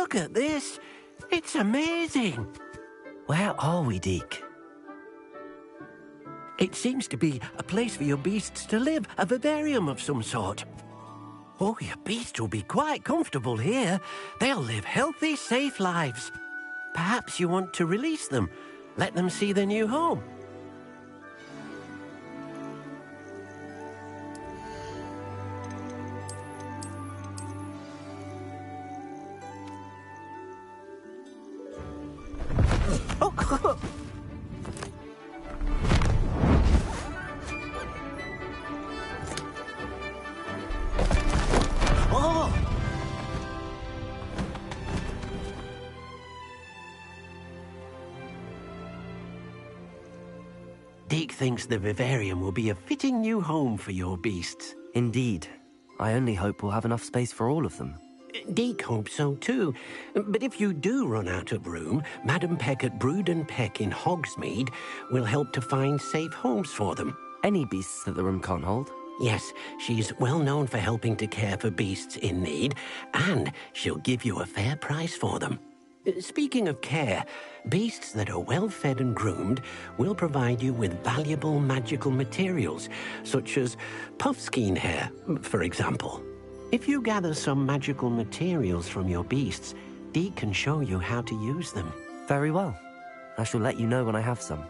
Look at this. It's amazing. Where are we, Deke? It seems to be a place for your beasts to live, a vivarium of some sort. Oh, your beasts will be quite comfortable here. They'll live healthy, safe lives. Perhaps you want to release them. Let them see their new home. Oh. Deke thinks the vivarium will be a fitting new home for your beasts. Indeed. I only hope we'll have enough space for all of them. Deke hopes so too. But if you do run out of room, Madam Peck at Brood and Peck in Hogsmeade will help to find safe homes for them. Any beasts that the room can't hold? Yes, she's well known for helping to care for beasts in need, and she'll give you a fair price for them. Speaking of care, beasts that are well fed and groomed will provide you with valuable magical materials, such as puffskein hair, for example. If you gather some magical materials from your beasts, Deke can show you how to use them. Very well. I shall let you know when I have some.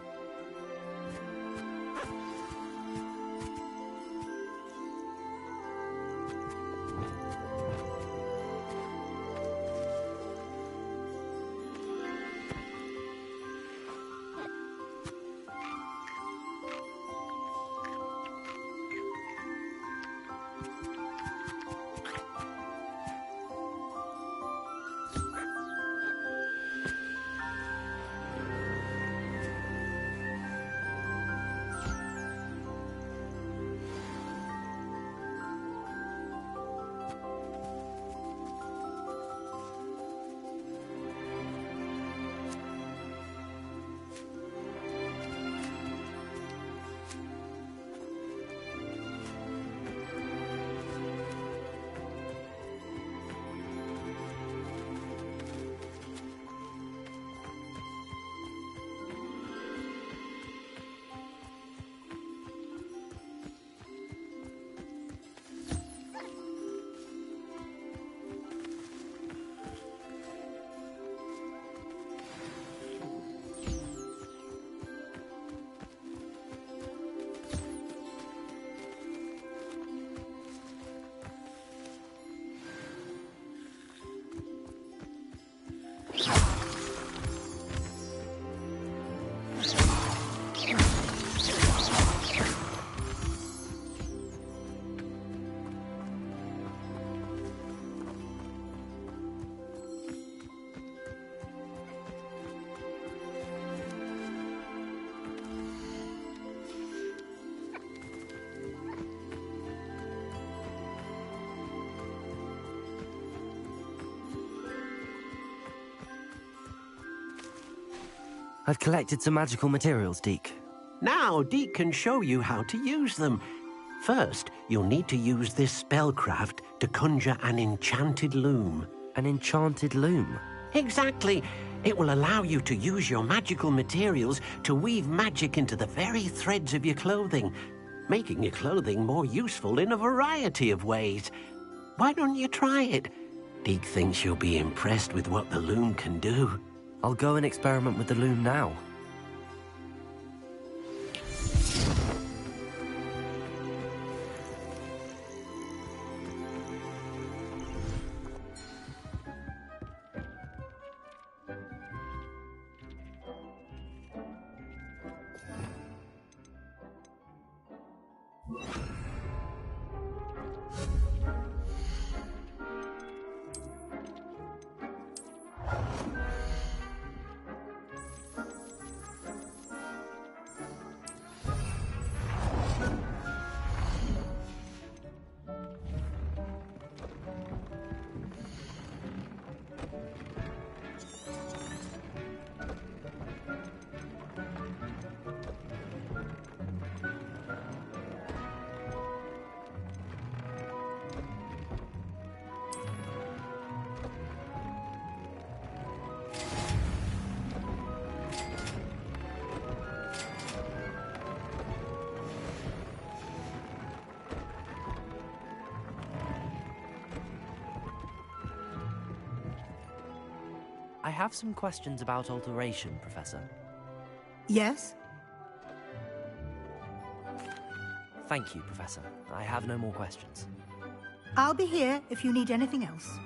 I've collected some magical materials, Deke. Now Deke can show you how to use them. First, you'll need to use this spellcraft to conjure an enchanted loom. An enchanted loom? Exactly. It will allow you to use your magical materials to weave magic into the very threads of your clothing, making your clothing more useful in a variety of ways. Why don't you try it? Deke thinks you'll be impressed with what the loom can do. I'll go and experiment with the loom now. I have some questions about alteration, Professor. Yes? Thank you, Professor. I have no more questions. I'll be here if you need anything else.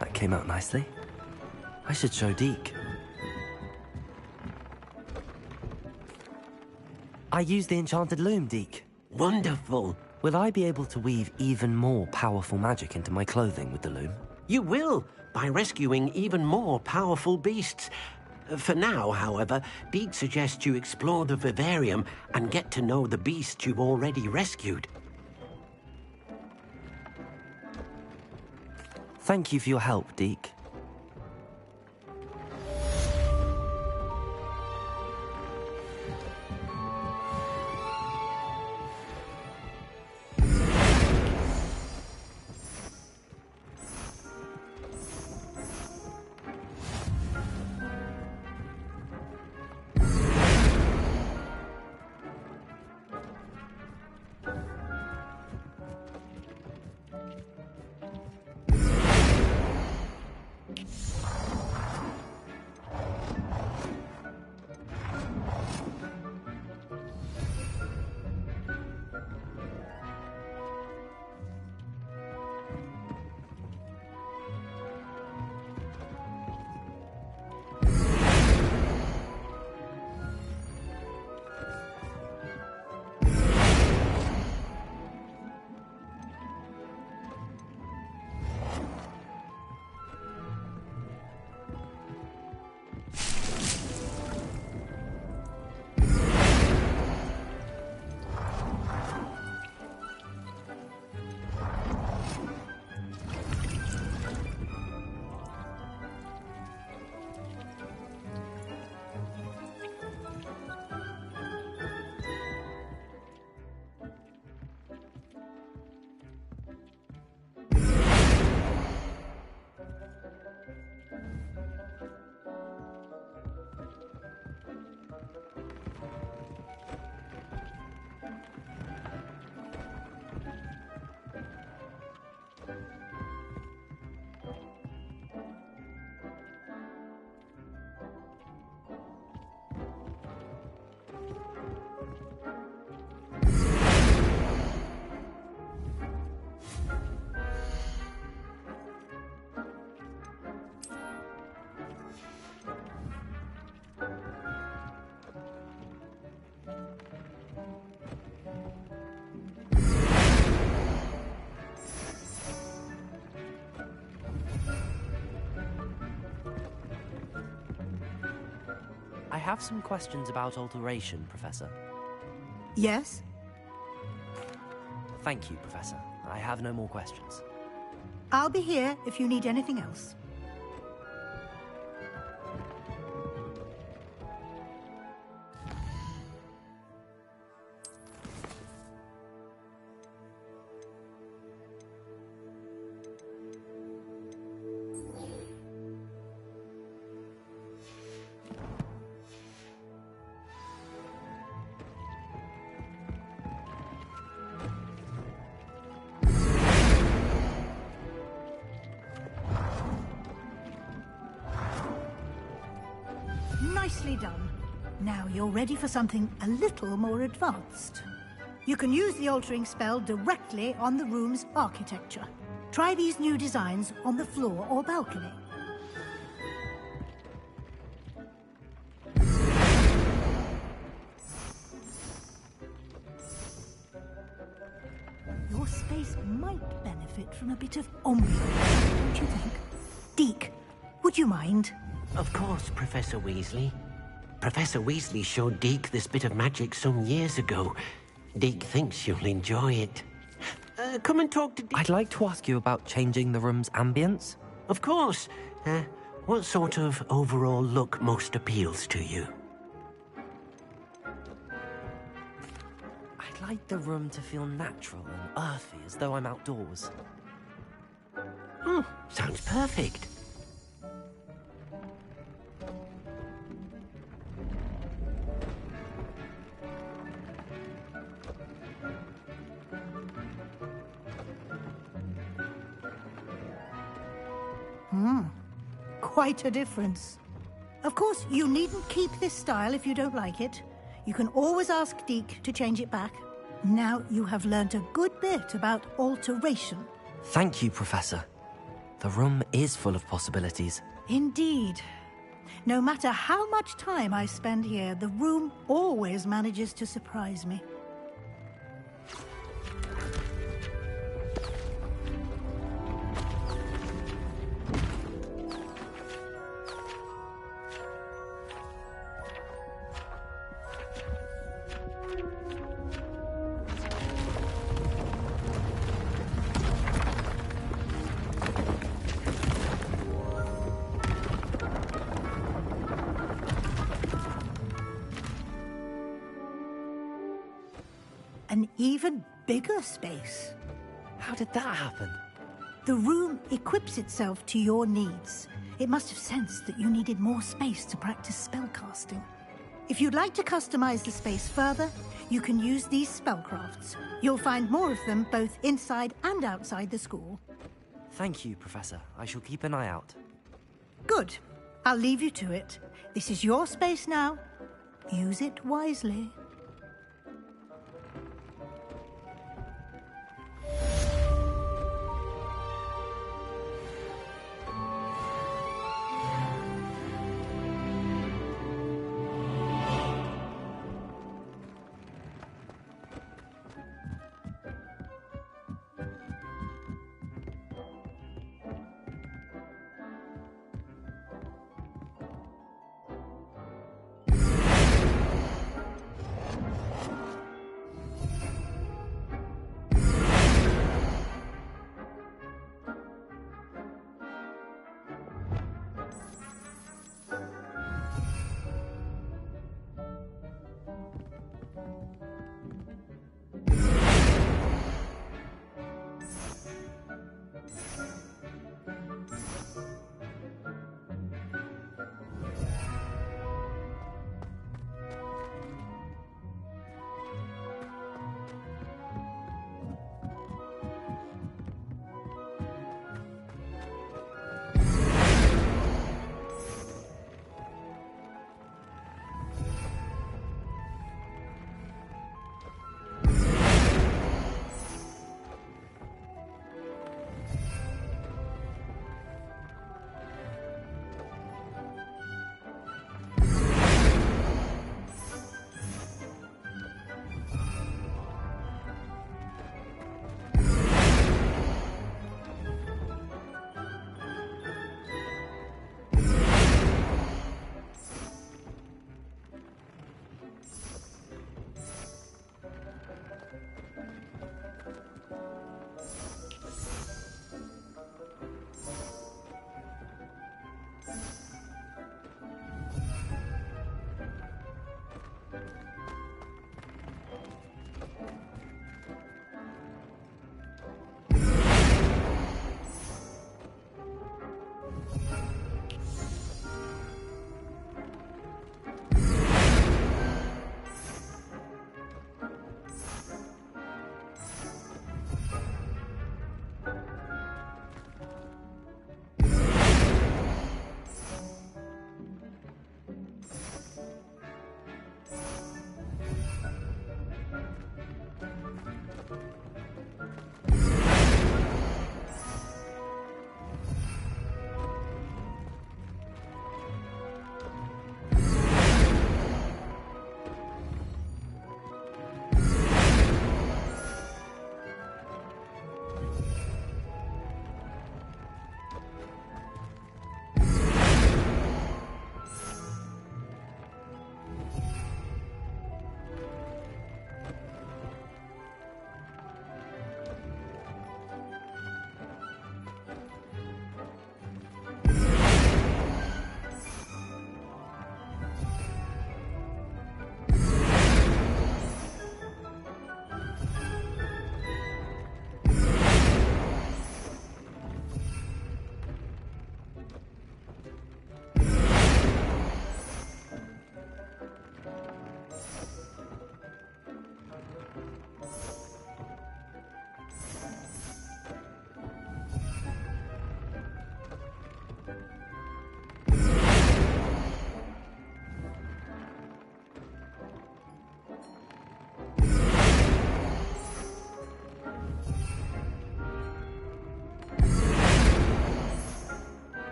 That came out nicely. I should show Deke. I used the enchanted loom, Deke. Wonderful. Will I be able to weave even more powerful magic into my clothing with the loom? You will, by rescuing even more powerful beasts. For now, however, Deke suggests you explore the vivarium and get to know the beasts you've already rescued. Thank you for your help, Deke. I have some questions about alteration, Professor. Yes? Thank you, Professor. I have no more questions. I'll be here if you need anything else. Nicely done. Now you're ready for something a little more advanced. You can use the altering spell directly on the room's architecture. Try these new designs on the floor or balcony. Your space might benefit from a bit of ambiance, don't you think? Deke, would you mind? Of course, Professor Weasley. Professor Weasley showed Deke this bit of magic some years ago. Deke thinks you'll enjoy it. Come and talk to Deke. I'd like to ask you about changing the room's ambience. Of course. What sort of overall look most appeals to you? I'd like the room to feel natural and earthy, as though I'm outdoors. Oh, sounds perfect. Quite a difference. Of course, you needn't keep this style if you don't like it. You can always ask Deke to change it back. Now you have learnt a good bit about alteration. Thank you, Professor. The room is full of possibilities. Indeed. No matter how much time I spend here, the room always manages to surprise me. An even bigger space. How did that happen? The room equips itself to your needs. It must have sensed that you needed more space to practice spellcasting. If you'd like to customize the space further, you can use these spellcrafts. You'll find more of them both inside and outside the school. Thank you, Professor. I shall keep an eye out. Good. I'll leave you to it. This is your space now. Use it wisely.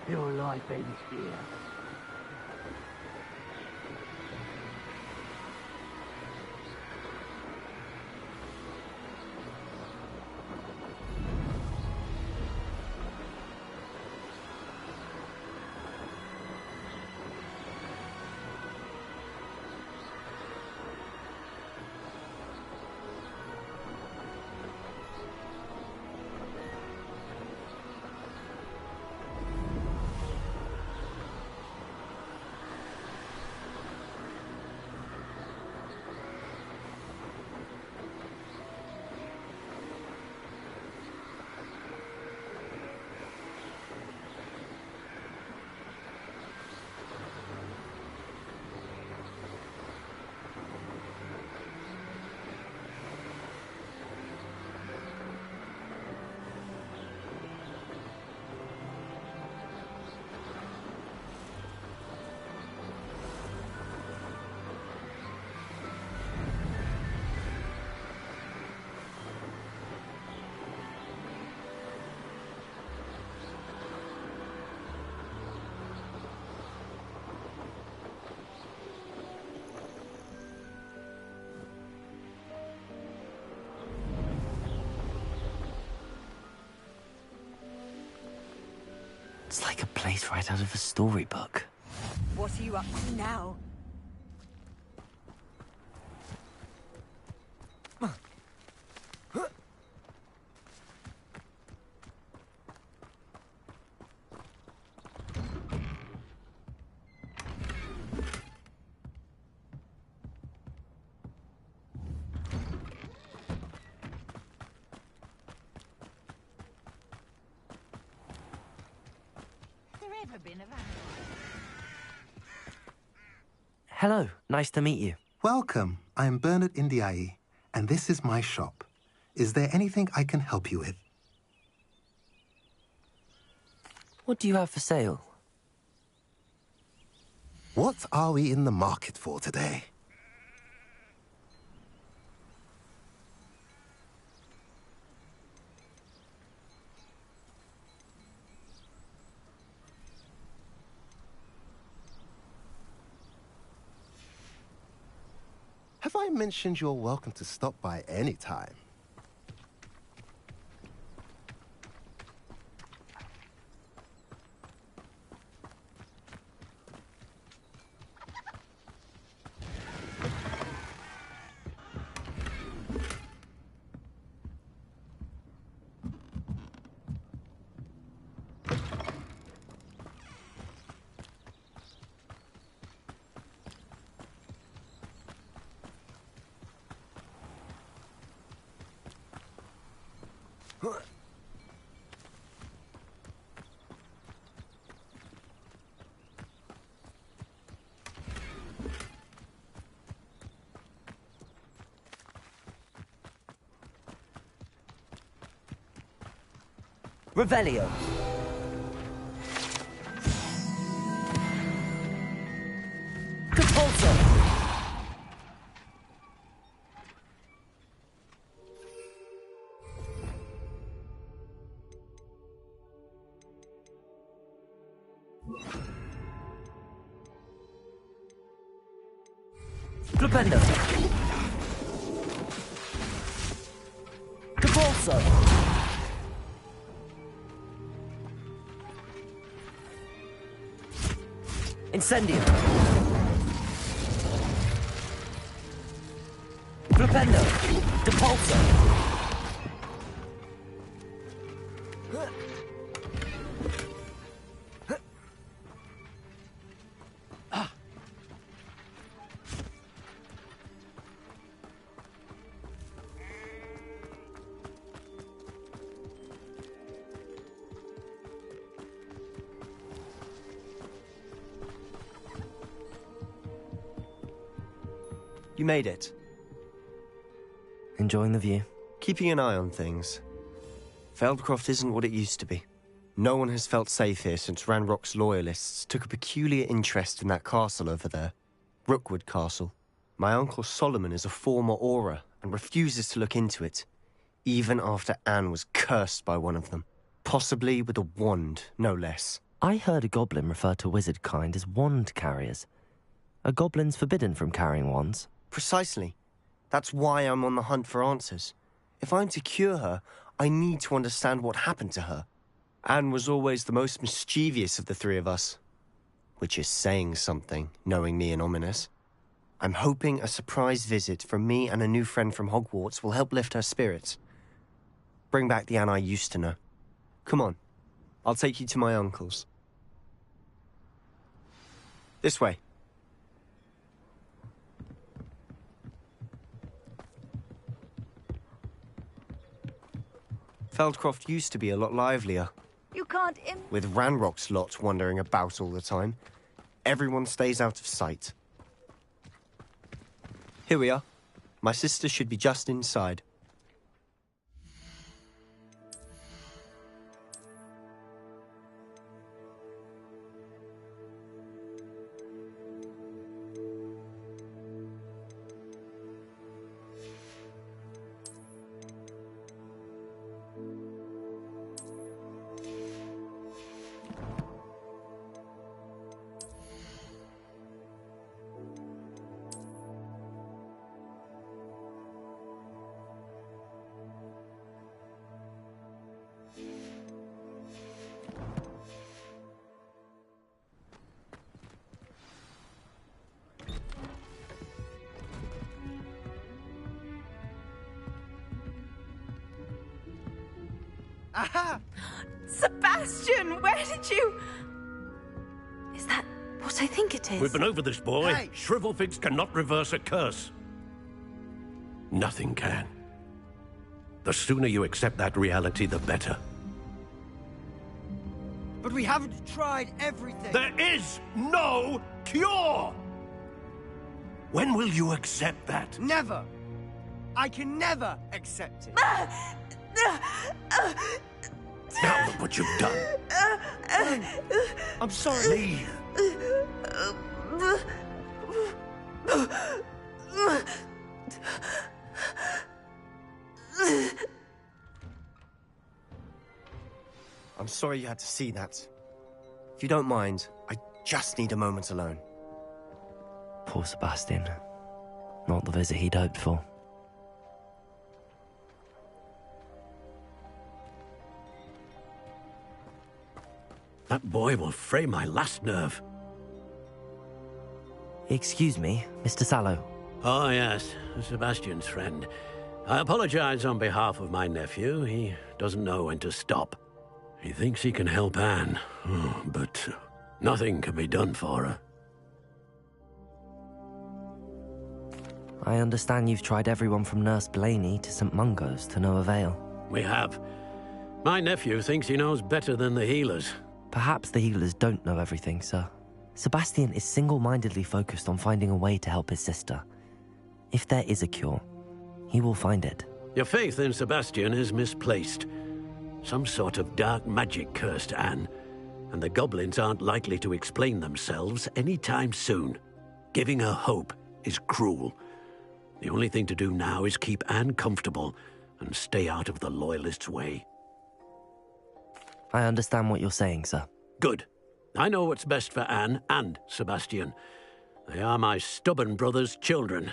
Your life ends here. It's like a place right out of a storybook. What are you up to now? Hello, nice to meet you. Welcome. I'm Bernard Indiai, and this is my shop. Is there anything I can help you with? What do you have for sale? What are we in the market for today? Have I mentioned you're welcome to stop by any time? Revelio. Compulso. Flipendo. Compulso. Incendio. Flipendo. Depulso. You made it. Enjoying the view? Keeping an eye on things. Feldcroft isn't what it used to be. No one has felt safe here since Ranrock's loyalists took a peculiar interest in that castle over there. Rookwood Castle. My uncle Solomon is a former Auror and refuses to look into it, even after Anne was cursed by one of them. Possibly with a wand, no less. I heard a goblin refer to wizard kind as wand carriers. Are goblins forbidden from carrying wands? Precisely. That's why I'm on the hunt for answers. If I'm to cure her, I need to understand what happened to her. Anne was always the most mischievous of the three of us. Which is saying something, knowing me and Ominous. I'm hoping a surprise visit from me and a new friend from Hogwarts will help lift her spirits. Bring back the Anne I used to know. Come on. I'll take you to my uncle's. This way. Feldcroft used to be a lot livelier. You can't With Ranrock's lot wandering about all the time, everyone stays out of sight. Here we are. My sister should be just inside. Aha! Sebastian, where did you... Is that what I think it is? We've been over this, boy. Hey. Shrivelfigs cannot reverse a curse. Nothing can. The sooner you accept that reality, the better. But we haven't tried everything. There is no cure! When will you accept that? Never. I can never accept it. Now look what you've done. I'm sorry. Leave. I'm sorry you had to see that. If you don't mind, I just need a moment alone. Poor Sebastian. Not the visit he'd hoped for. That boy will fray my last nerve. Excuse me, Mr. Sallow. Oh, yes, Sebastian's friend. I apologize on behalf of my nephew. He doesn't know when to stop. He thinks he can help Anne, but nothing can be done for her. I understand you've tried everyone from Nurse Blaney to St. Mungo's to no avail. We have. My nephew thinks he knows better than the healers. Perhaps the healers don't know everything, sir. Sebastian is single-mindedly focused on finding a way to help his sister. If there is a cure, he will find it. Your faith in Sebastian is misplaced. Some sort of dark magic cursed Anne, and the goblins aren't likely to explain themselves anytime soon. Giving her hope is cruel. The only thing to do now is keep Anne comfortable and stay out of the Loyalists' way. I understand what you're saying, sir. Good. I know what's best for Anne and Sebastian. They are my stubborn brother's children.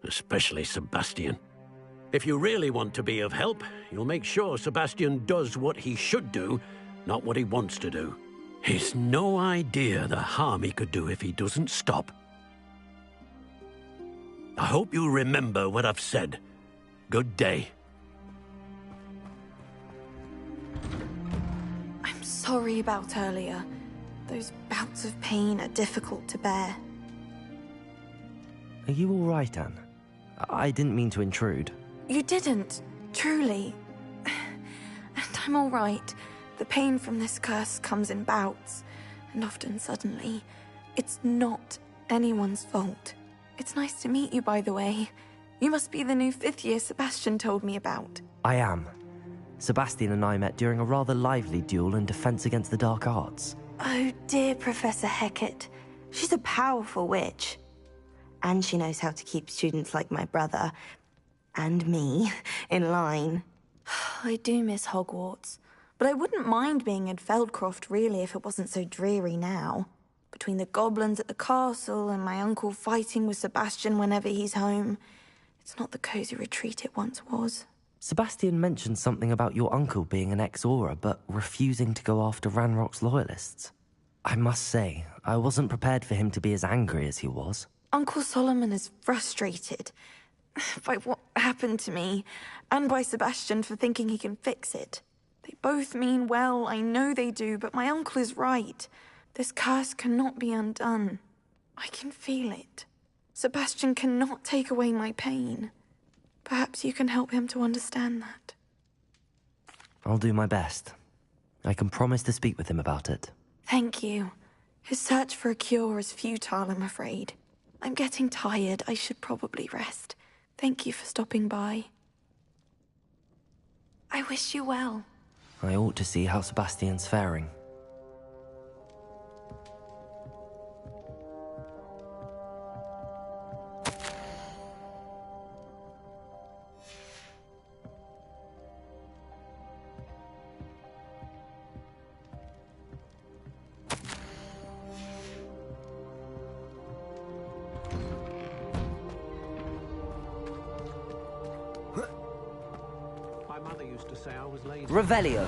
Especially Sebastian. If you really want to be of help, you'll make sure Sebastian does what he should do, not what he wants to do. He's no idea the harm he could do if he doesn't stop. I hope you remember what I've said. Good day. I'm sorry about earlier. Those bouts of pain are difficult to bear. Are you all right, Anne? I didn't mean to intrude. You didn't, truly. And I'm all right. The pain from this curse comes in bouts, and often suddenly. It's not anyone's fault. It's nice to meet you, by the way. You must be the new 5th year Sebastian told me about. I am. Sebastian and I met during a rather lively duel in Defense Against the Dark Arts. Oh, dear Professor Hecat. She's a powerful witch. And she knows how to keep students like my brother, and me, in line. I do miss Hogwarts, but I wouldn't mind being in Feldcroft, really, if it wasn't so dreary now. Between the goblins at the castle and my uncle fighting with Sebastian whenever he's home, it's not the cozy retreat it once was. Sebastian mentioned something about your uncle being an ex-Auror, but refusing to go after Ranrock's loyalists. I must say, I wasn't prepared for him to be as angry as he was. Uncle Solomon is frustrated by what happened to me, and by Sebastian for thinking he can fix it. They both mean well, I know they do, but my uncle is right. This curse cannot be undone. I can feel it. Sebastian cannot take away my pain. Perhaps you can help him to understand that. I'll do my best. I can promise to speak with him about it. Thank you. His search for a cure is futile, I'm afraid. I'm getting tired. I should probably rest. Thank you for stopping by. I wish you well. I ought to see how Sebastian's faring. Revelio.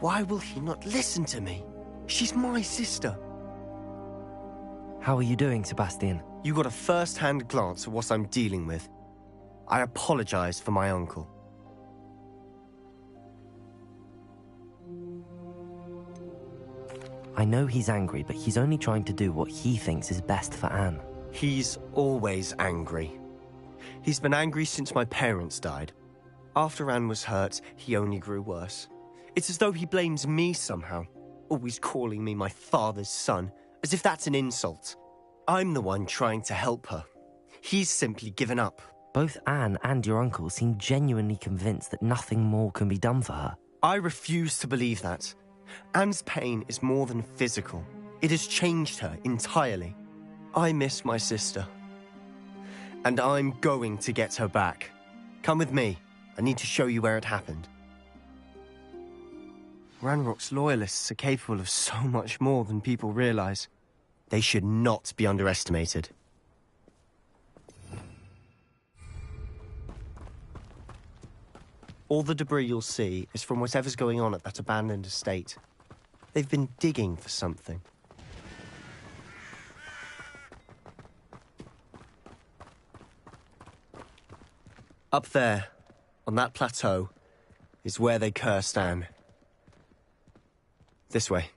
Why will he not listen to me? She's my sister. How are you doing, Sebastian? You got a first-hand glance at what I'm dealing with. I apologize for my uncle. I know he's angry, but he's only trying to do what he thinks is best for Anne. He's always angry. He's been angry since my parents died. After Anne was hurt, he only grew worse. It's as though he blames me somehow, always calling me my father's son, as if that's an insult. I'm the one trying to help her. He's simply given up. Both Anne and your uncle seem genuinely convinced that nothing more can be done for her. I refuse to believe that. Anne's pain is more than physical. It has changed her entirely. I miss my sister. And I'm going to get her back. Come with me. I need to show you where it happened. Ranrock's loyalists are capable of so much more than people realize. They should not be underestimated. All the debris you'll see is from whatever's going on at that abandoned estate. They've been digging for something. Up there, on that plateau, is where they cursed Anne. This way.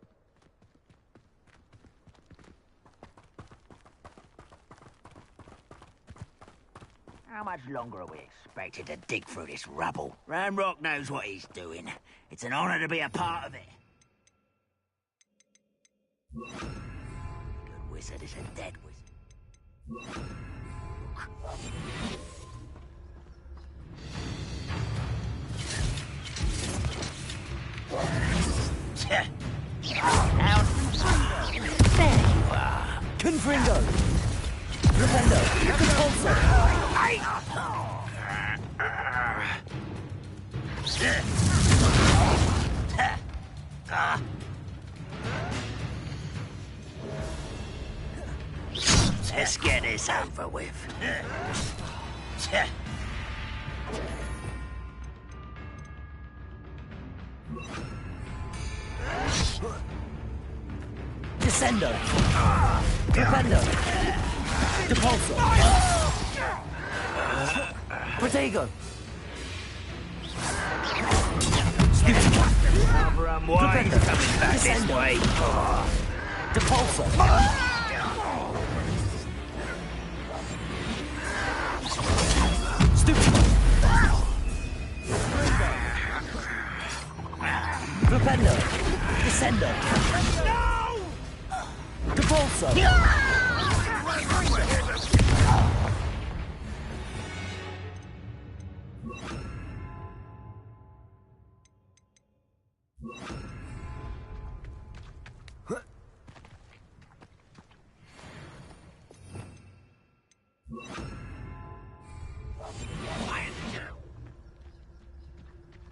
How much longer are we expected to dig through this rubble? Ranrock knows what he's doing. It's an honor to be a part of it. Good wizard is a dead wizard. There you are. Confringo! Rependo! Compulso! Let's get this over with. Descendo! Rependo! Depulso! Protego! Rather unwise coming back this way. Depulso! Rependo! Descendo! Depulso!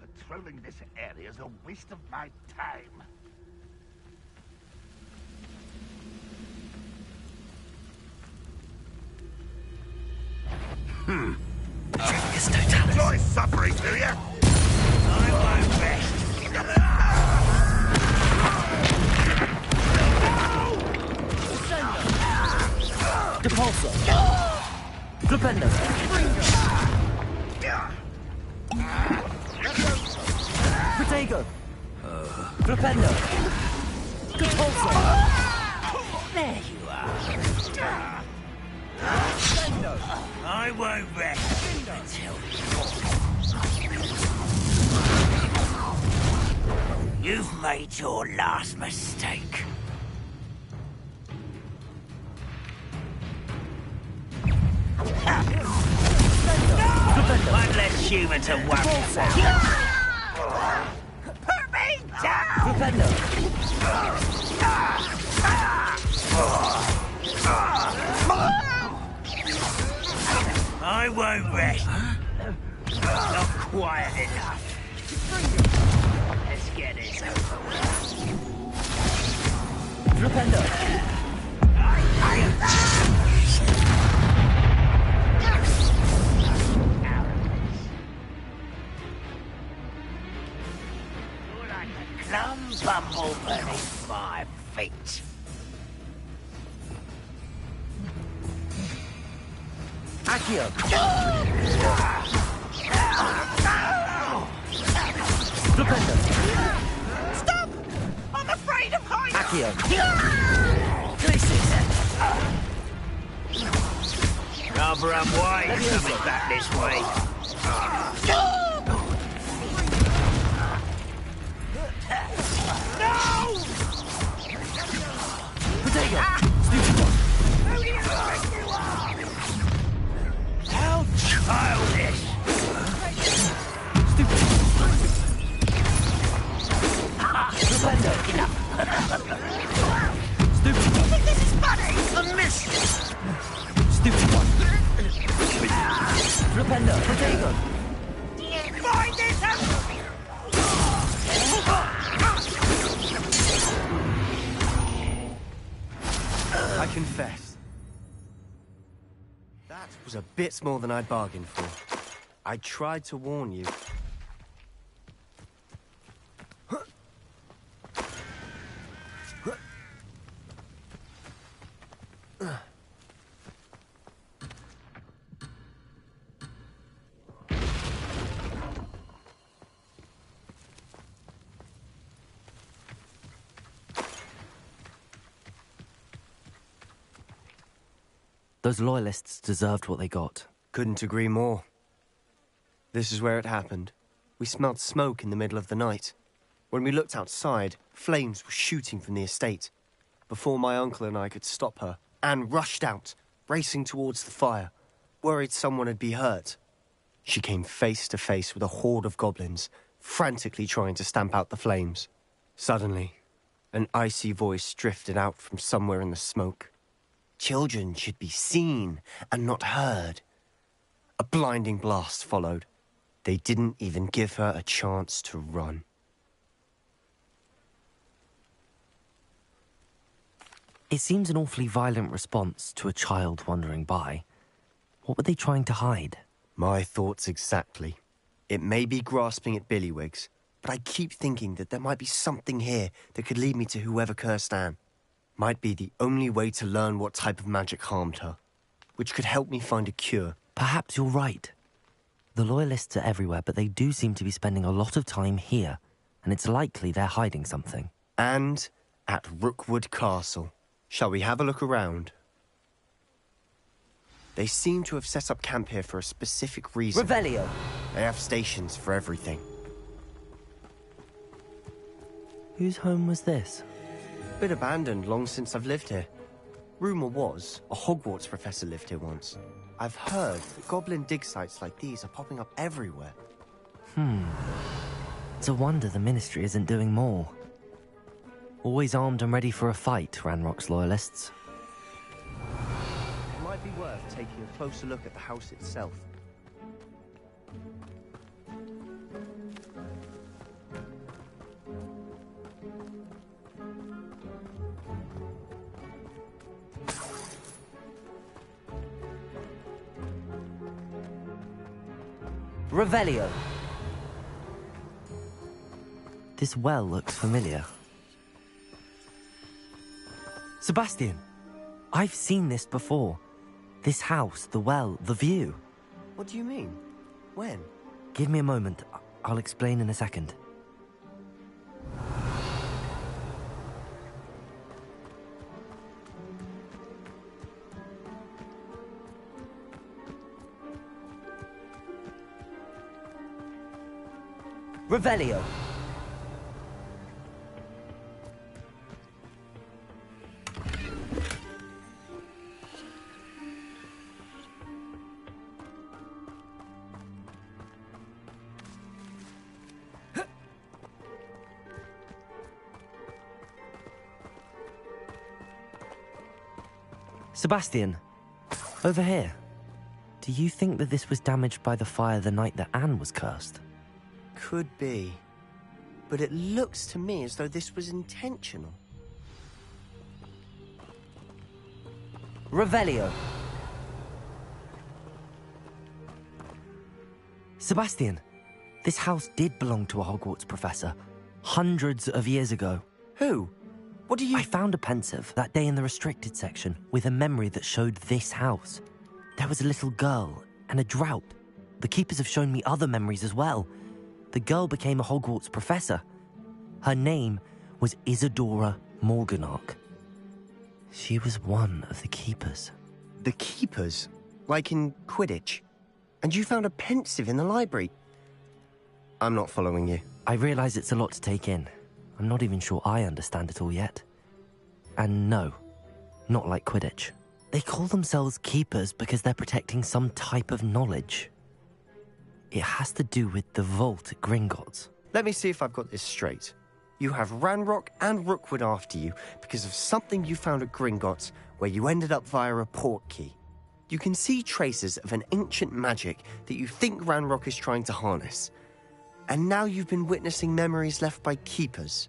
Patrolling this area is a waste of my time. Enjoy suffering, do you? I won't rest. Depulso! Rependo! Protego! Rependo! Depulso! There you are. I won't rest until you've made your last mistake. One less human to worry about. Put me down! Rependo! I won't rest. Not quiet enough. Let's get this over with. Rependo! plum bumble beneath my feet. Accio! Flipendo! Stop! I'm afraid of heights! Accio! Rather unwise coming back this way. No! Potato! Stupid one! Who do you think you are? How childish! Stupid! Flipendo! Stupid! You think this is funny? A miss! Stupid one! Flipendo! Potato! Do you find this out? I confess. That was a bit more than I'd bargained for. I tried to warn you. Those loyalists deserved what they got. Couldn't agree more. This is where it happened. We smelled smoke in the middle of the night. When we looked outside, flames were shooting from the estate. Before my uncle and I could stop her, Anne rushed out, racing towards the fire, worried someone had been hurt. She came face to face with a horde of goblins, frantically trying to stamp out the flames. Suddenly, an icy voice drifted out from somewhere in the smoke. Children should be seen and not heard. A blinding blast followed. They didn't even give her a chance to run. It seems an awfully violent response to a child wandering by. What were they trying to hide? My thoughts exactly. It may be grasping at billywhigs, but I keep thinking that there might be something here that could lead me to whoever cursed Anne. Might be the only way to learn what type of magic harmed her, which could help me find a cure. Perhaps you're right. The Loyalists are everywhere, but they do seem to be spending a lot of time here, and it's likely they're hiding something. And at Rookwood Castle. Shall we have a look around? They seem to have set up camp here for a specific reason. Revelio! They have stations for everything. Whose home was this? Been abandoned long since I've lived here. Rumour was, a Hogwarts professor lived here once. I've heard that goblin dig sites like these are popping up everywhere. It's a wonder the Ministry isn't doing more. Always armed and ready for a fight, Ranrock's Loyalists. It might be worth taking a closer look at the house itself. Revelio! This well looks familiar. Sebastian! I've seen this before. This house, the well, the view. What do you mean? When? Give me a moment. I'll explain in a second. Revelio! Sebastian, over here. Do you think that this was damaged by the fire the night that Anne was cursed? Could be. But it looks to me as though this was intentional. Revelio! Sebastian, this house did belong to a Hogwarts professor. Hundreds of years ago. Who? What do you... I found a pensive that day in the restricted section with a memory that showed this house. There was a little girl and a drought. The keepers have shown me other memories as well. The girl became a Hogwarts professor. Her name was Isadora Morganach. She was one of the keepers. The keepers? Like in Quidditch? And you found a pensive in the library? I'm not following you. I realize it's a lot to take in. I'm not even sure I understand it all yet. And no, not like Quidditch. They call themselves keepers because they're protecting some type of knowledge. It has to do with the vault at Gringotts. Let me see if I've got this straight. You have Ranrock and Rookwood after you because of something you found at Gringotts where you ended up via a port key. You can see traces of an ancient magic that you think Ranrock is trying to harness. And now you've been witnessing memories left by keepers.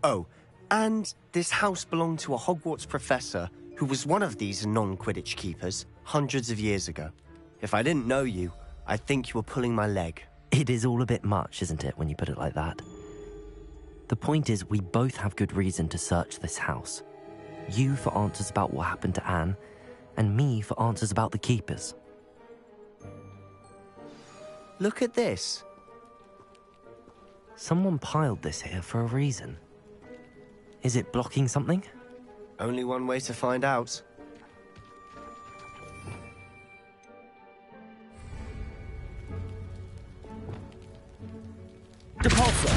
Oh, and this house belonged to a Hogwarts professor who was one of these non-Quidditch keepers hundreds of years ago. If I didn't know you, I'd think you were pulling my leg. It is all a bit much, isn't it, when you put it like that? The point is, we both have good reason to search this house. You for answers about what happened to Anne, and me for answers about the keepers. Look at this. Someone piled this here for a reason. Is it blocking something? Only one way to find out. Depulsor!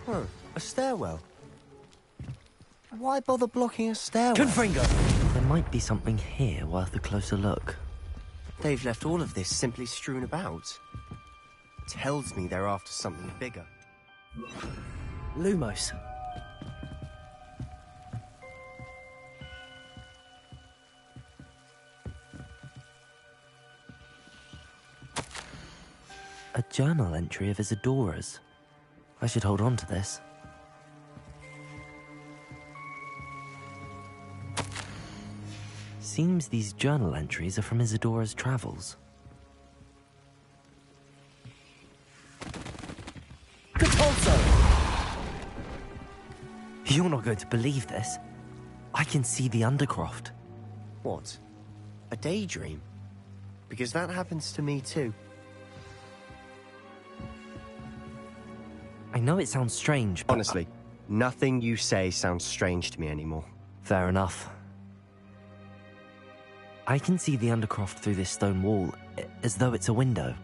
Huh, a stairwell. Why bother blocking a stairwell? Confringo! There might be something here worth a closer look. They've left all of this simply strewn about. Tells me they're after something bigger. Lumos. A journal entry of Isadora's. I should hold on to this. Seems these journal entries are from Isadora's travels. You're not going to believe this. I can see the Undercroft. What? A daydream? Because that happens to me too. I know it sounds strange, but... Honestly, nothing you say sounds strange to me anymore. Fair enough. I can see the Undercroft through this stone wall, as though it's a window.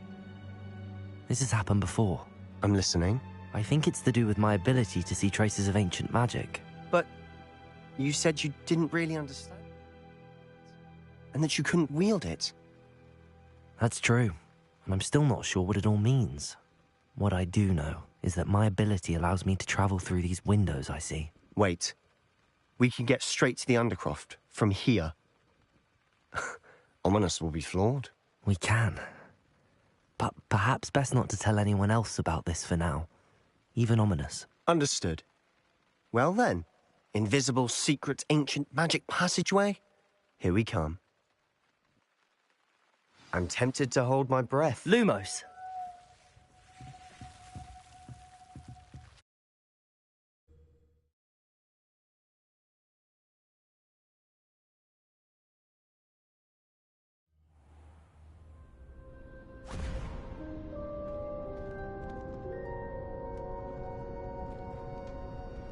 This has happened before. I'm listening. I think it's to do with my ability to see traces of ancient magic. But you said you didn't really understand. And that you couldn't wield it. That's true, and I'm still not sure what it all means. What I do know is that my ability allows me to travel through these windows I see. Wait. We can get straight to the Undercroft from here. Ominous will be flawed. We can. But perhaps best not to tell anyone else about this for now. Even Ominous. Understood. Well then, invisible, secret, ancient magic passageway? Here we come. I'm tempted to hold my breath. Lumos!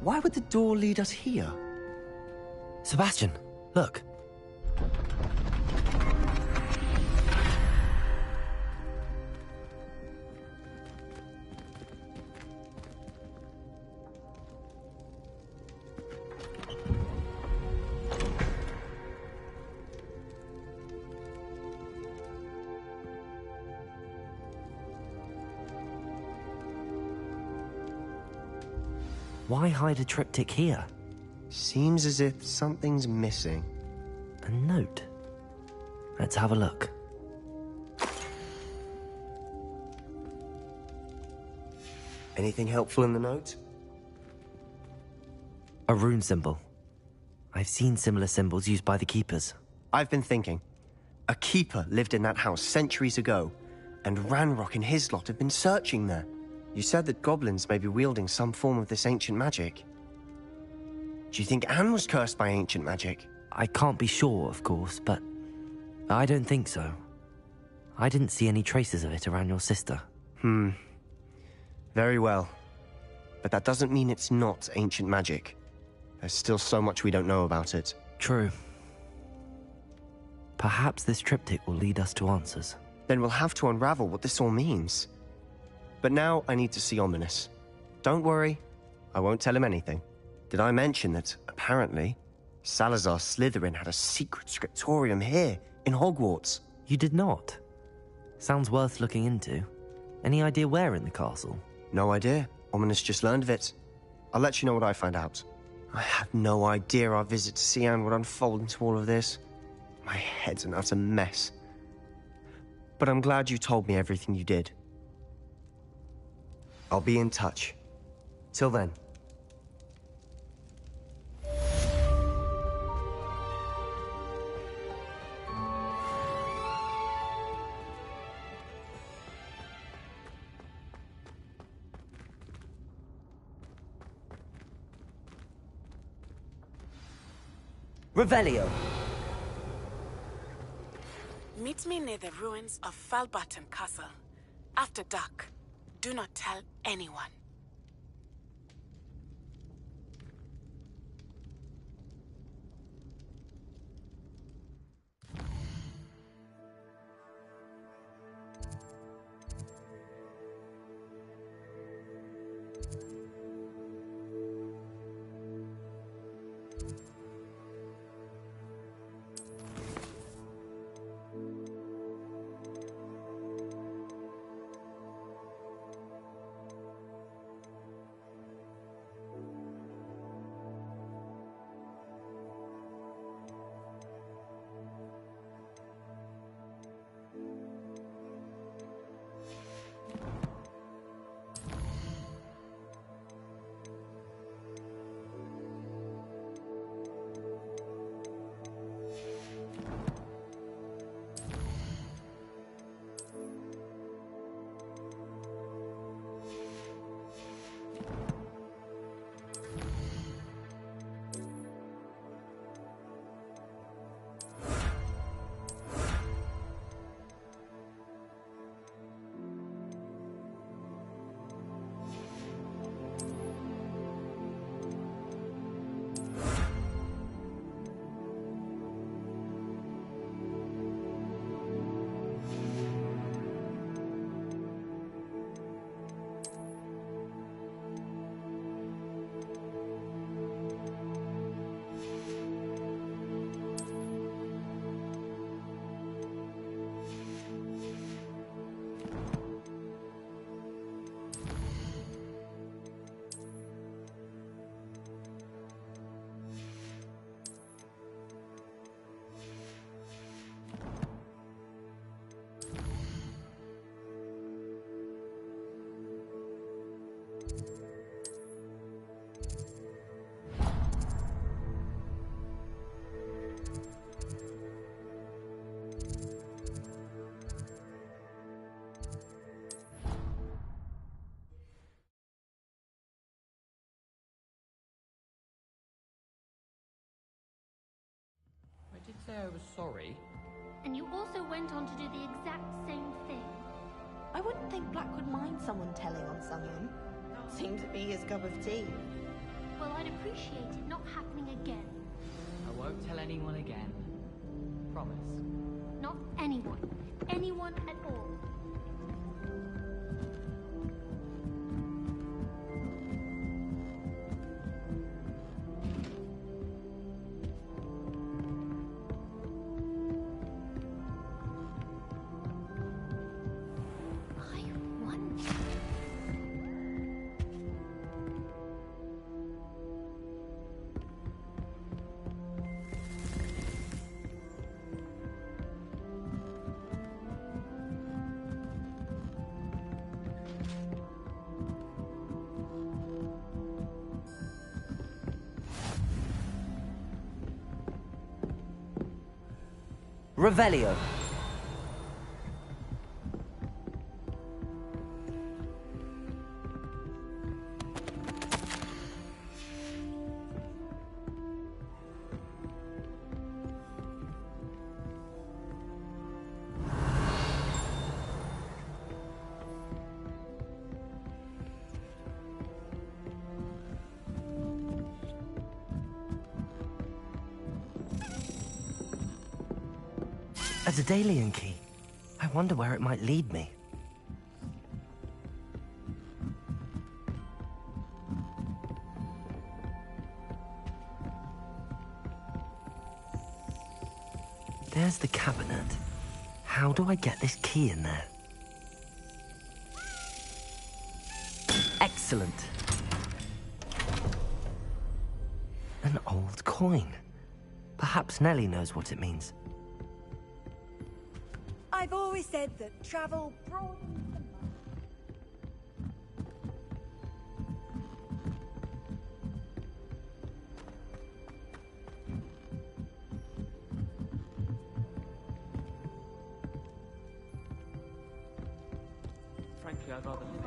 Why would the door lead us here? Sebastian, look. Why hide a triptych here? Seems as if something's missing. A note. Let's have a look. Anything helpful in the note? A rune symbol. I've seen similar symbols used by the keepers. I've been thinking. A A keeper lived in that house centuries ago, and Ranrock and his lot have been searching there. You said that goblins may be wielding some form of this ancient magic. Do you think Anne was cursed by ancient magic? I can't be sure, of course, but I don't think so. I didn't see any traces of it around your sister. Very well. But that doesn't mean it's not ancient magic. There's still so much we don't know about it. True. Perhaps this triptych will lead us to answers. Then we'll have to unravel what this all means. But now I need to see Ominous. Don't worry, I won't tell him anything. Did I mention that, apparently, Salazar Slytherin had a secret scriptorium here, in Hogwarts? You did not? Sounds worth looking into. Any idea where in the castle? No idea. Ominous just learned of it. I'll let you know what I find out. I had no idea our visit to Cian would unfold into all of this. My head's an utter mess. But I'm glad you told me everything you did. I'll be in touch. Till then. Revelio! Meet me near the ruins of Falbutton Castle. After dark. Do not tell anyone. I did say I was sorry. And you also went on to do the exact same thing. I wouldn't think Black would mind someone telling on someone. Seemed to be his cup of tea. Well, I'd appreciate it not happening again. I won't tell anyone again. Promise. Not anyone. Anyone at all. Revelio! A Daedalian key. I wonder where it might lead me. There's the cabinet. How do I get this key in there? Excellent. An old coin. Perhaps Nellie knows what it means. I've always said that travel broadens the mind. Frankly, I'd rather live.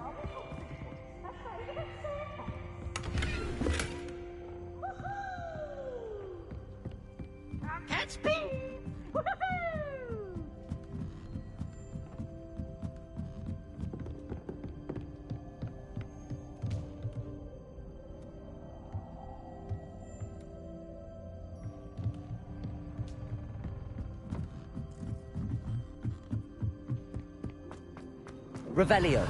Catch speed! Revelio.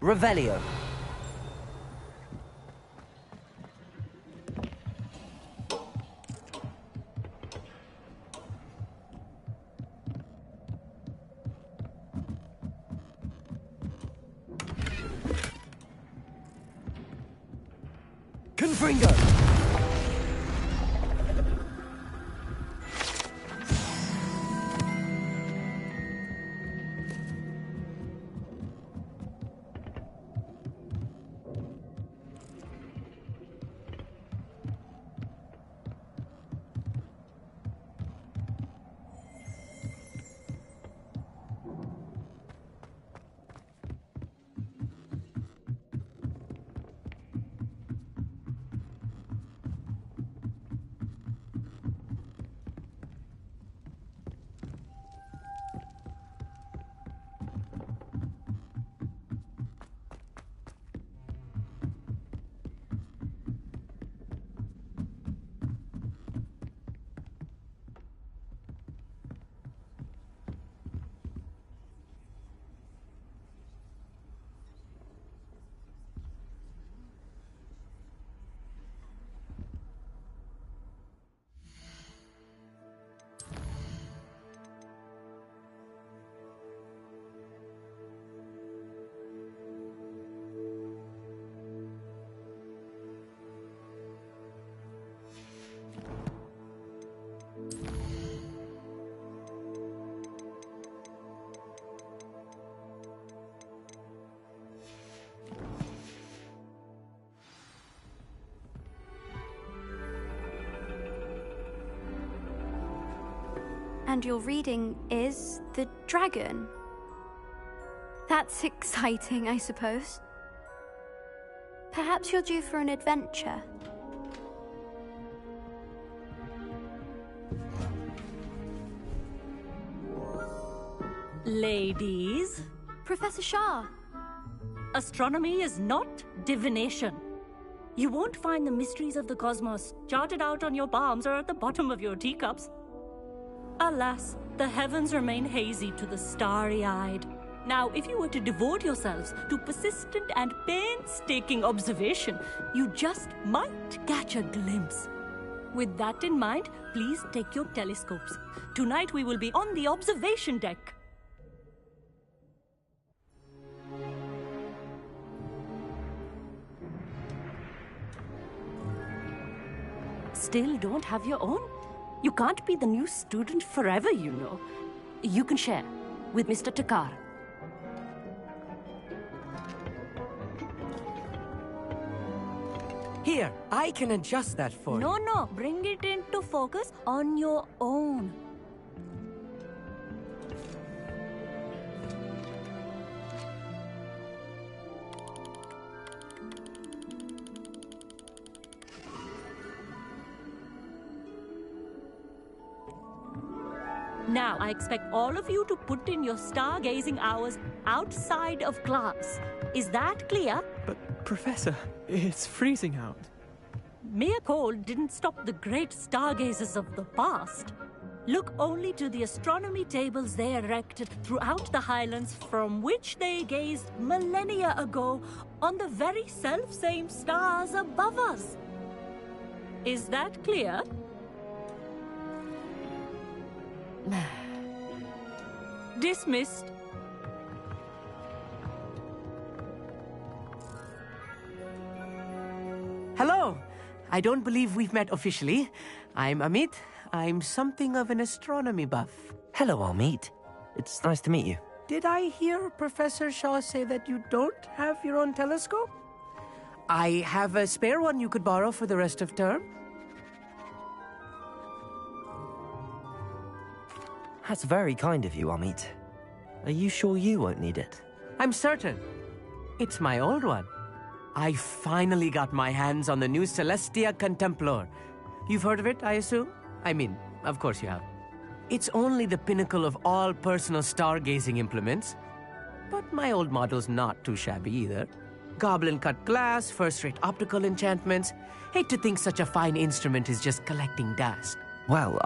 Revelio. Confringo. And your reading is the dragon. That's exciting, I suppose. Perhaps you're due for an adventure. Ladies, Professor Shah. astronomy is not divination. You won't find the mysteries of the cosmos charted out on your palms or at the bottom of your teacups. Alas, the heavens remain hazy to the starry-eyed. Now, if you were to devote yourselves to persistent and painstaking observation, you just might catch a glimpse. With that in mind, please take your telescopes. Tonight we will be on the observation deck. Still don't have your own? You can't be the new student forever, you know. You can share with Mr. Takar. Here, I can adjust that for you. No, bring it into focus on your own. Now, I expect all of you to put in your stargazing hours outside of class. Is that clear? But, Professor, it's freezing out. Mere cold didn't stop the great stargazers of the past. Look only to the astronomy tables they erected throughout the Highlands from which they gazed millennia ago on the very self-same stars above us. Is that clear? Dismissed. Hello. I don't believe we've met officially. I'm Amit. I'm something of an astronomy buff. Hello, Amit. It's nice to meet you. Did I hear Professor Shaw say that you don't have your own telescope? I have a spare one you could borrow for the rest of term. That's very kind of you, Amit. Are you sure you won't need it? I'm certain. It's my old one. I finally got my hands on the new Celestia Contemplar. You've heard of it, I assume? I mean, of course you have. It's only the pinnacle of all personal stargazing implements. But my old model's not too shabby either. Goblin-cut glass, first-rate optical enchantments. Hate to think such a fine instrument is just collecting dust. Well,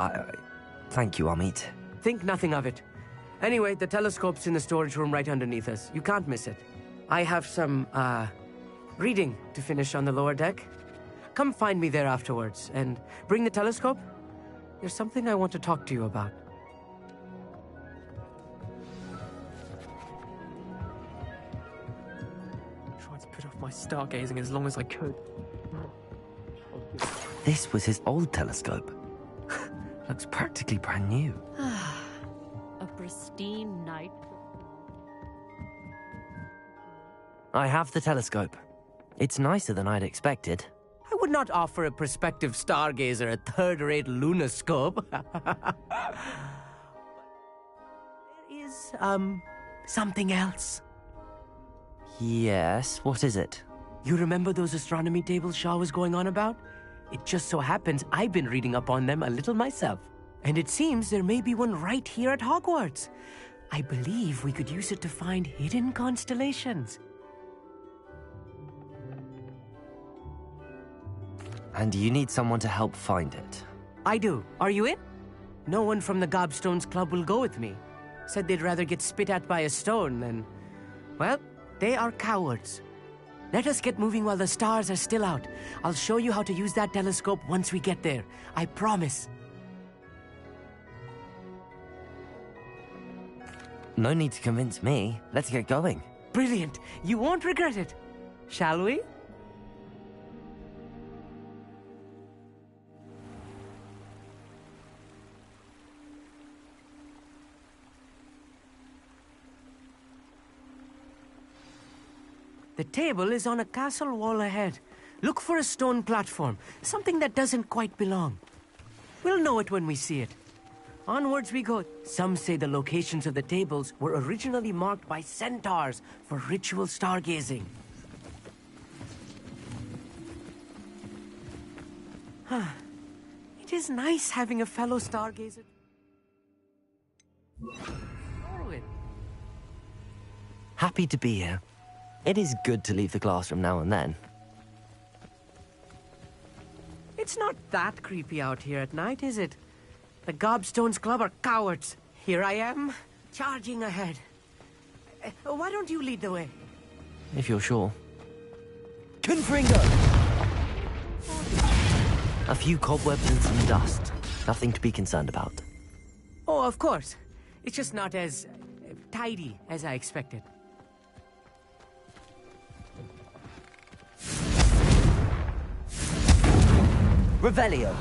thank you, Amit. Think nothing of it. Anyway, the telescope's in the storage room right underneath us. You can't miss it. I have some, reading to finish on the lower deck. Come find me there afterwards, and bring the telescope. There's something I want to talk to you about. Tried to put off my stargazing as long as I could. This was his old telescope. Looks practically brand new. A pristine night. I have the telescope. It's nicer than I'd expected. I would not offer a prospective stargazer a third-rate lunoscope. There is, something else. Yes, what is it? You remember those astronomy tables Shaw was going on about? It just so happens I've been reading up on them a little myself. And it seems there may be one right here at Hogwarts. I believe we could use it to find hidden constellations. And you need someone to help find it. I do. Are you in? No one from the Gobstones Club will go with me. Said they'd rather get spit at by a stone than... Well, they are cowards. Let us get moving while the stars are still out. I'll show you how to use that telescope once we get there. I promise. No need to convince me. Let's get going. Brilliant. You won't regret it. Shall we? The table is on a castle wall ahead. Look for a stone platform, something that doesn't quite belong. We'll know it when we see it. Onwards we go. Some say the locations of the tables were originally marked by centaurs for ritual stargazing. It is nice having a fellow stargazer. Happy to be here. It is good to leave the classroom now and then. It's not that creepy out here at night, is it? The Gobstones Club are cowards. Here I am, charging ahead. Why don't you lead the way? If you're sure. Confringo! A few cobwebs and some dust. Nothing to be concerned about. Oh, of course. It's just not as tidy as I expected. Revelio.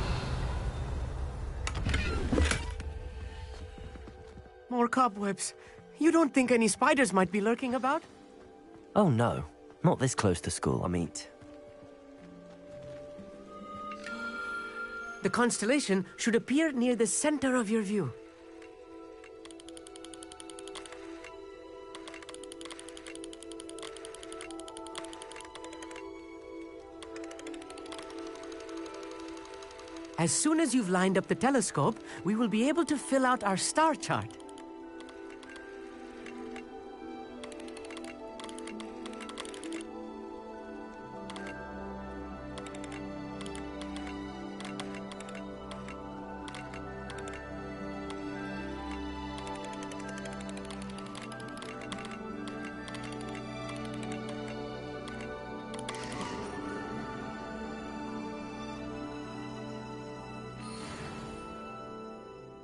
More cobwebs. You don't think any spiders might be lurking about? Oh no, not this close to school, Amit. The constellation should appear near the center of your view. As soon as you've lined up the telescope, we will be able to fill out our star chart.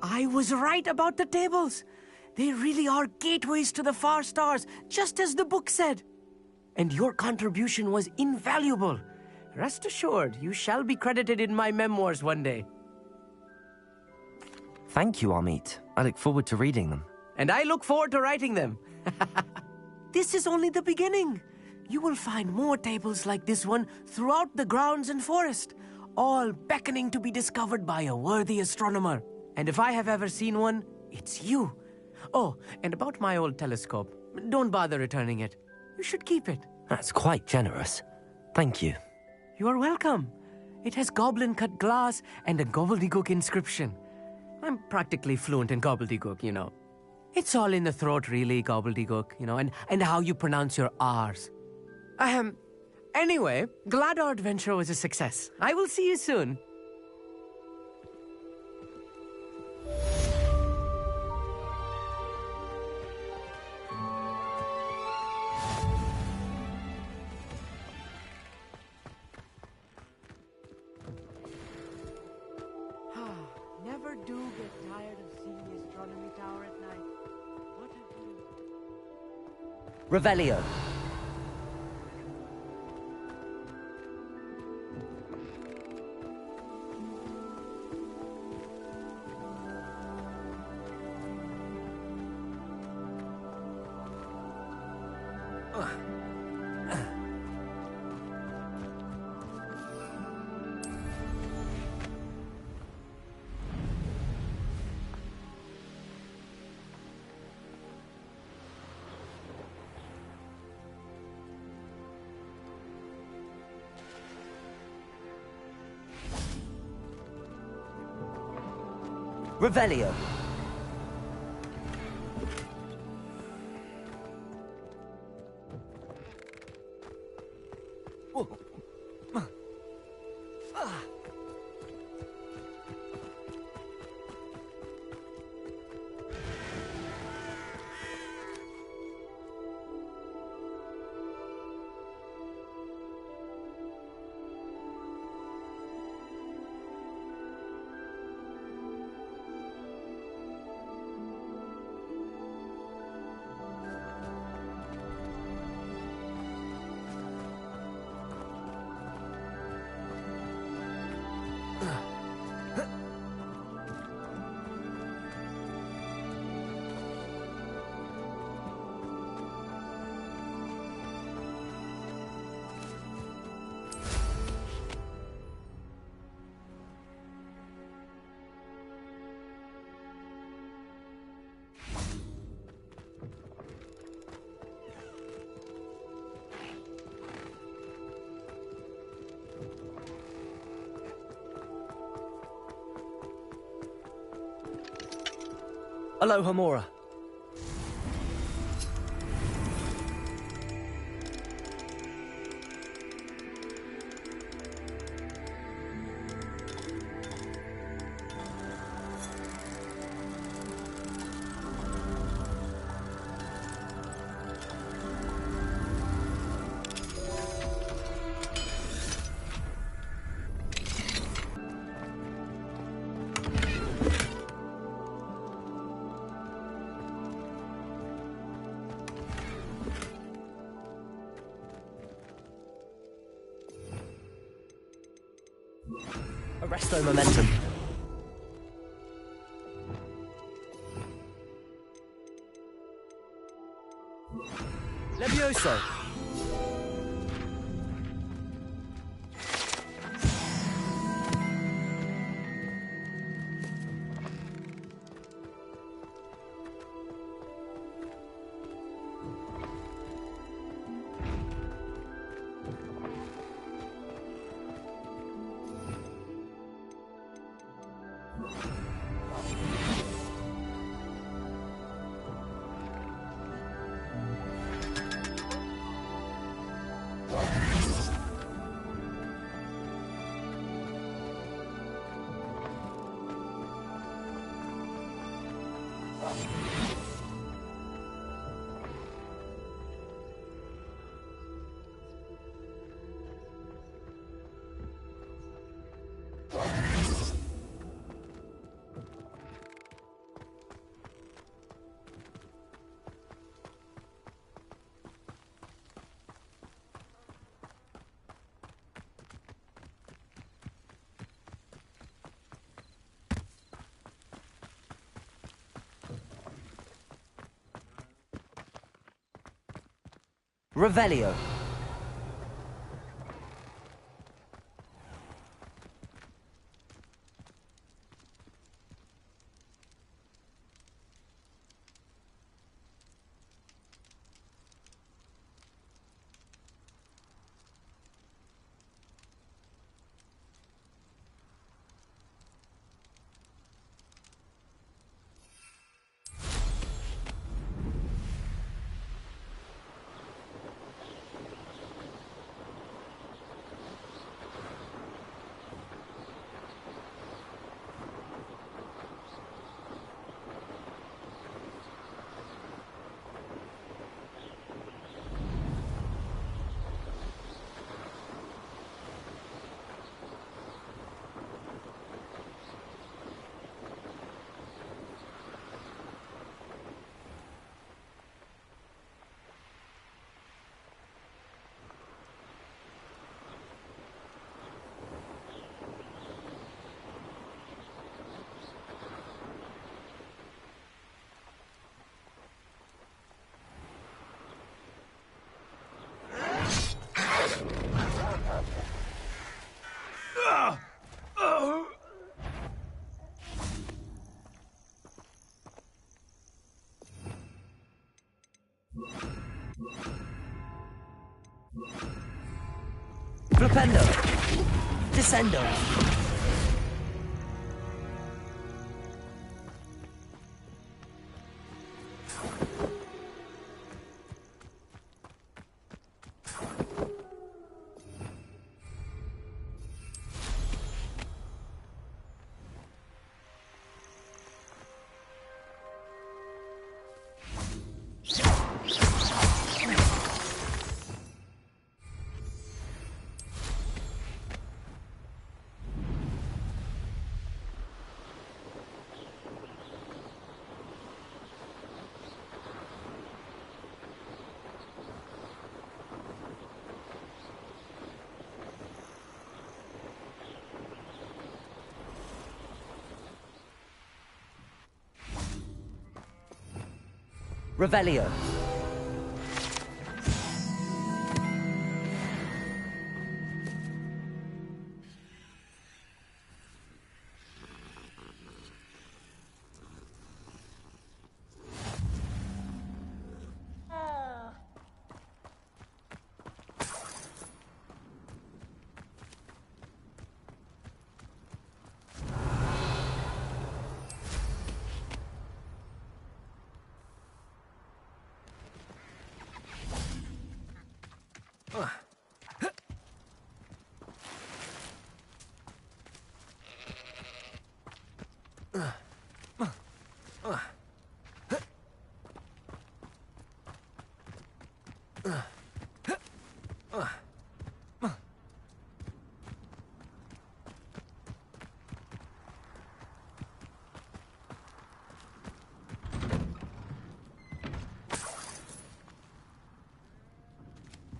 I was right about the tables. They really are gateways to the far stars, just as the book said. And your contribution was invaluable. Rest assured, you shall be credited in my memoirs one day. Thank you, Amit. I look forward to reading them. And I look forward to writing them. This is only the beginning. You will find more tables like this one throughout the grounds and forest, all beckoning to be discovered by a worthy astronomer. And if I have ever seen one, it's you. Oh, and about my old telescope, don't bother returning it. You should keep it. That's quite generous. Thank you. You are welcome. It has goblin-cut glass and a gobbledygook inscription. I'm practically fluent in gobbledygook, you know. It's all in the throat, really, gobbledygook, you know, and how you pronounce your R's. Anyway, glad our adventure was a success. I will see you soon. Never do get tired of seeing the astronomy tower at night. What have you... Revelio. Revelio. Aloha Mora. Arresto momentum. Levioso. Revelio. Flipendo. Descendo. Revelio.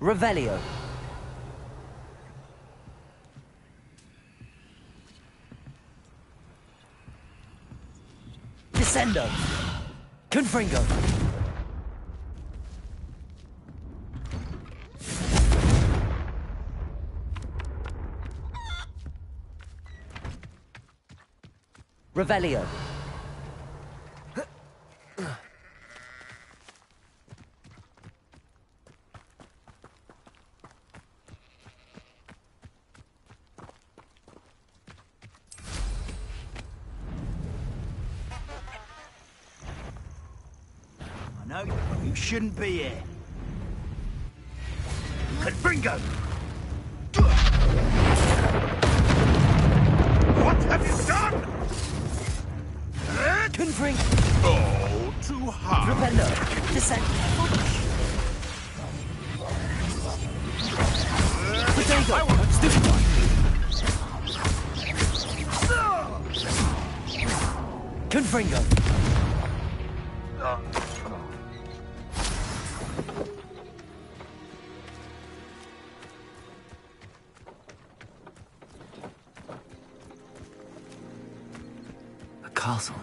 Revelio. Descendo. Confringo. Revelio. No, you shouldn't be here. Confringo! What have you done? Confringo! Oh! too hard. Propender, descend. Potato, that's this one. Confringo. A castle.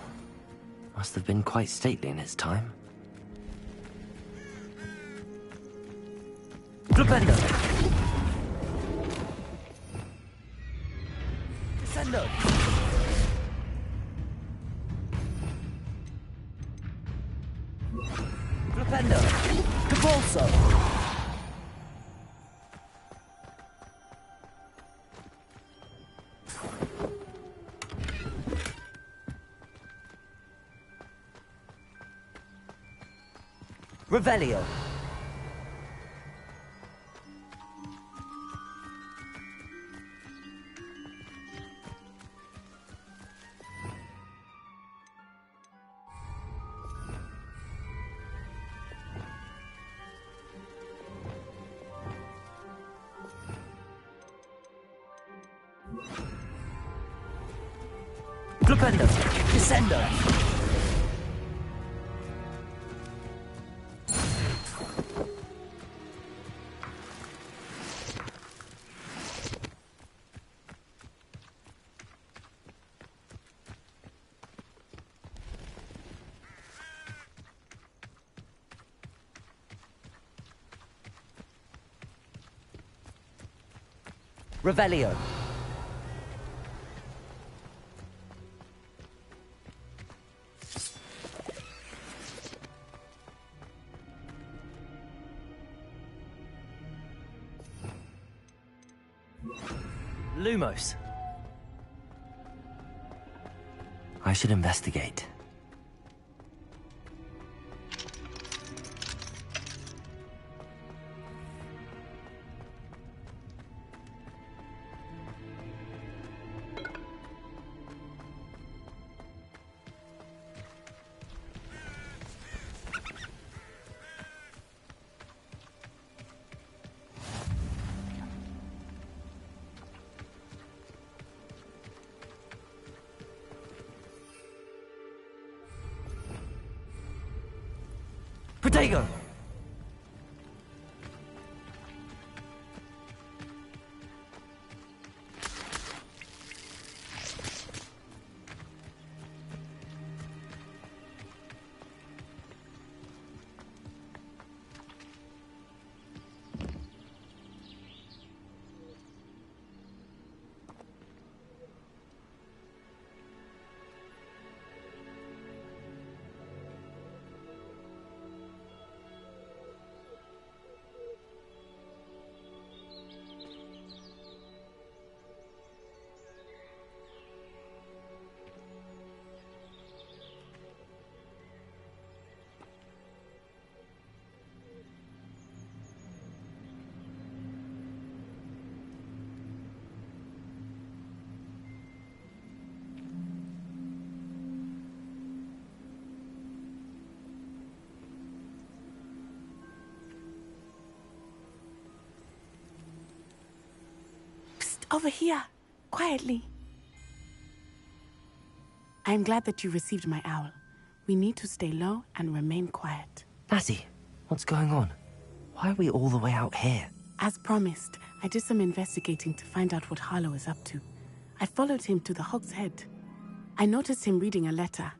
Must have been quite stately in its time. Propendo. Descendo. Propendo. Capolso. Revelio. Propendo. Descendo. Revelio. Lumos. I should investigate. Protego! Over here, quietly. I am glad that you received my owl. We need to stay low and remain quiet. Natty, what's going on? Why are we all the way out here? As promised, I did some investigating to find out what Harlow is up to. I followed him to the Hog's Head. I noticed him reading a letter.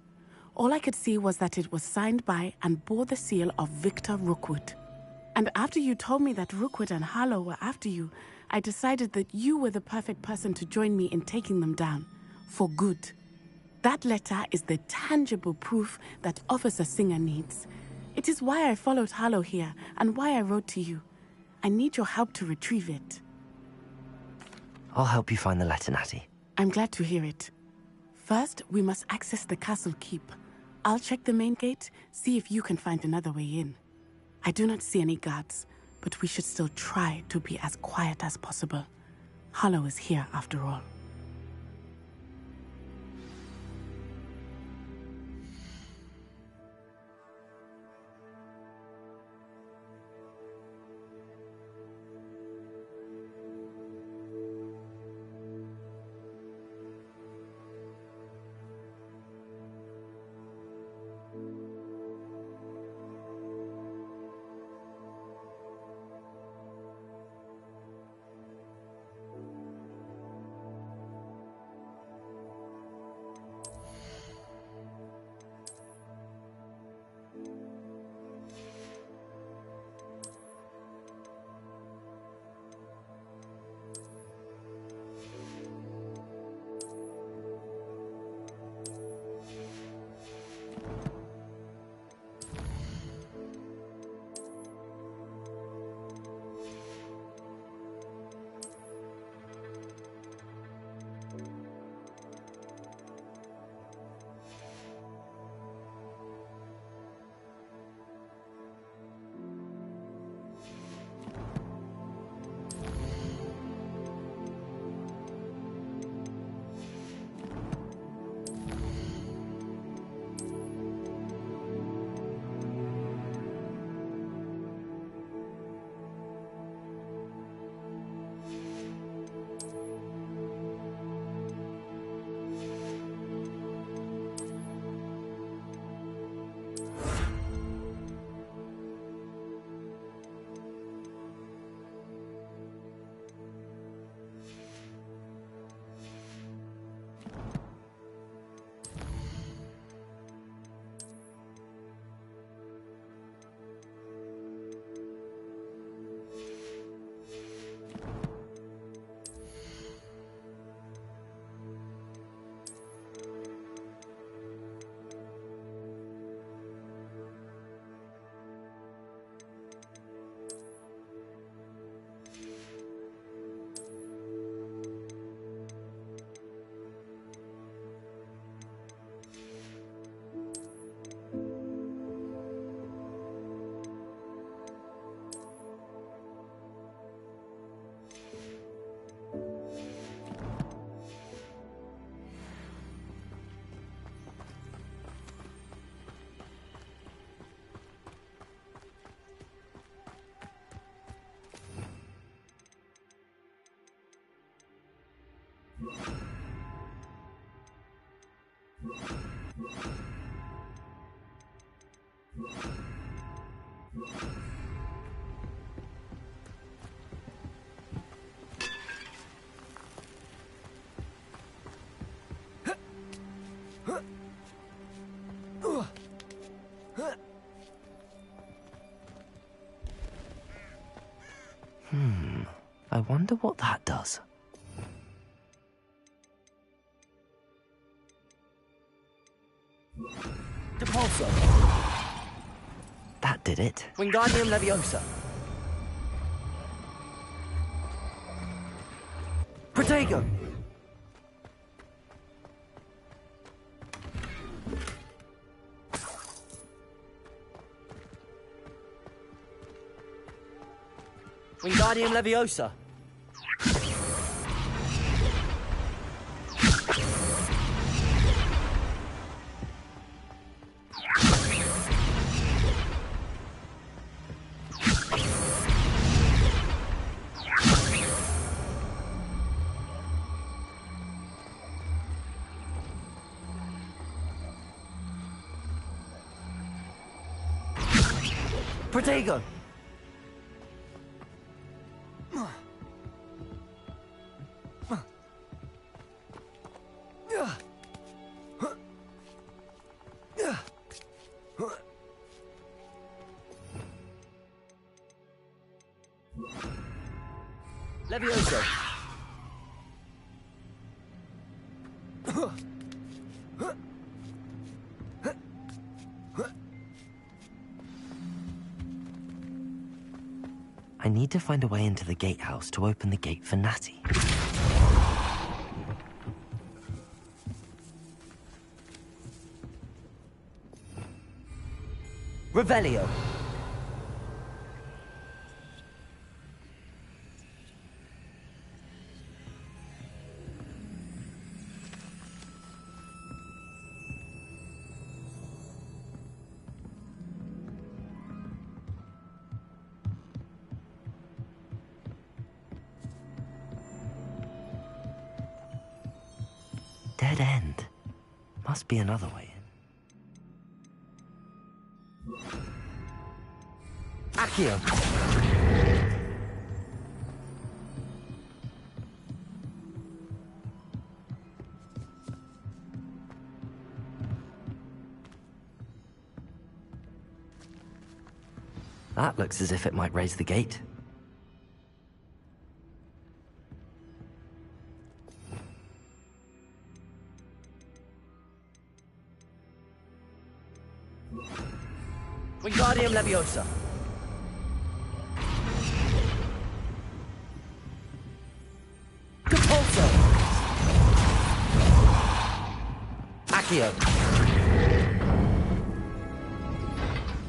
All I could see was that it was signed by and bore the seal of Victor Rookwood. And after you told me that Rookwood and Harlow were after you, I decided that you were the perfect person to join me in taking them down. For good. That letter is the tangible proof that Officer Singer needs. It is why I followed Harlow here, and why I wrote to you. I need your help to retrieve it. I'll help you find the letter, Natty. I'm glad to hear it. First, we must access the castle keep. I'll check the main gate, see if you can find another way in. I do not see any guards, but we should still try to be as quiet as possible. Harlow is here, after all. wonder what that does. Depulso. That did it. Wingardium Leviosa. Protego. Wingardium Leviosa. Protego. Levioso. I need to find a way into the gatehouse to open the gate for Natty. Revelio. Dead end. Must be another way in. Accio. That looks as if it might raise the gate. Wingardium Leviosa. Depulso. Accio.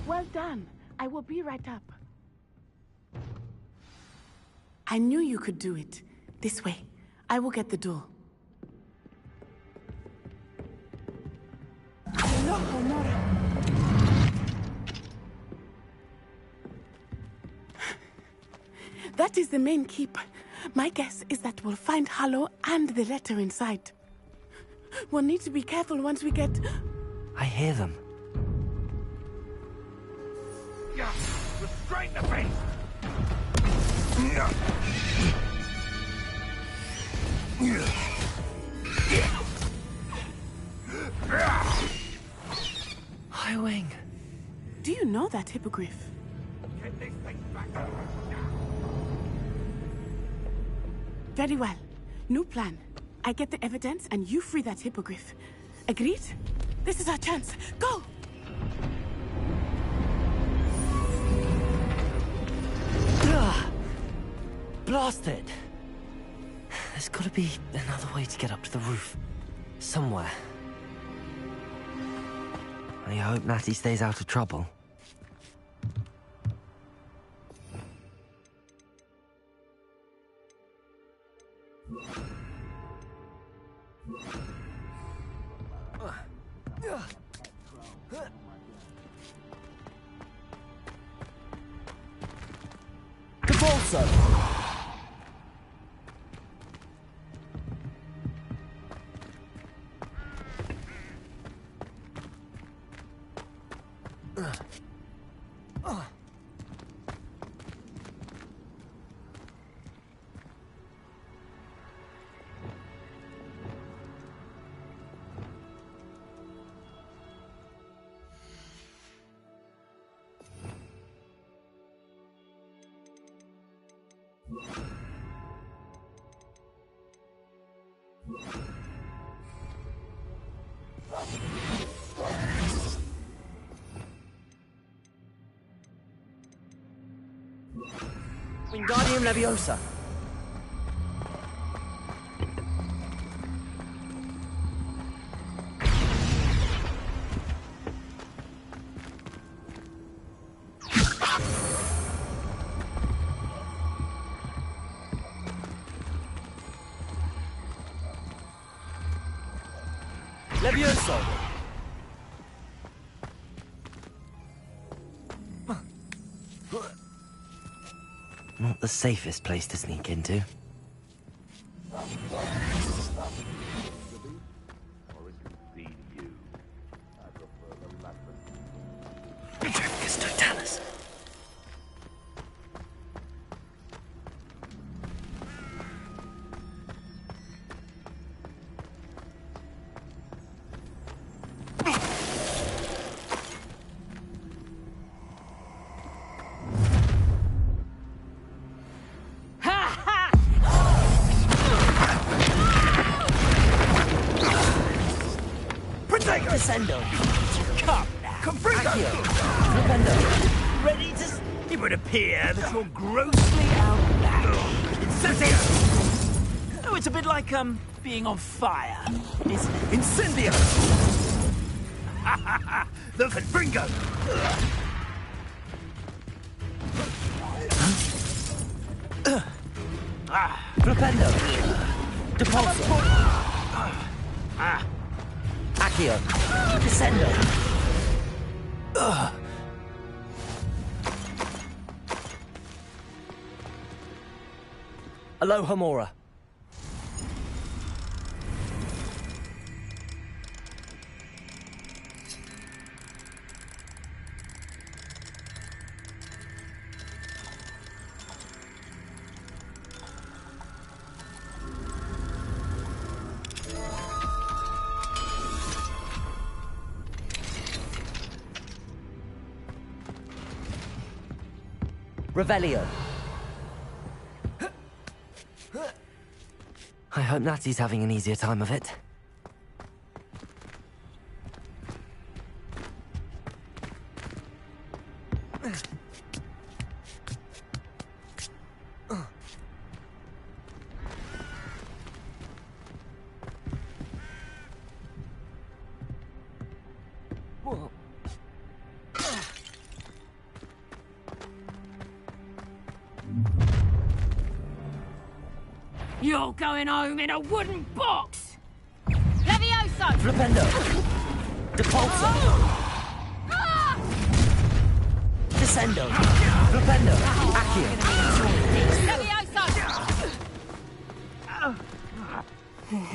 Well done. I will be right up. I knew you could do it. This way. I will get the door. That is the main keep. My guess is that we'll find Hallow and the letter inside. We'll need to be careful once we get... I hear them. Restrain the beast! Highwing. Do you know that hippogriff? Get this thing back. Very well. New plan. I get the evidence and you free that hippogriff. Agreed? This is our chance. Go! Blasted! There's gotta be another way to get up to the roof. Somewhere. I hope Natty stays out of trouble. Depulso. Wingardium Leviosa. Levioso! Not the safest place to sneak into. Descendo. Come now. Confringo. Flipendo. Ready to... It would appear that you're grossly outmatched. Incendio. Oh, it's a bit like, being on fire, isn't it? Incendio. The Confringo. Flipendo. Depulso. Accio. Descendo. Alohomora. Revelio. I hope Natty's having an easier time of it. You're going home in a wooden box! Levioso! Flipendo! Depulso! Ah! Descendo! Flipendo! Accio! Levioso!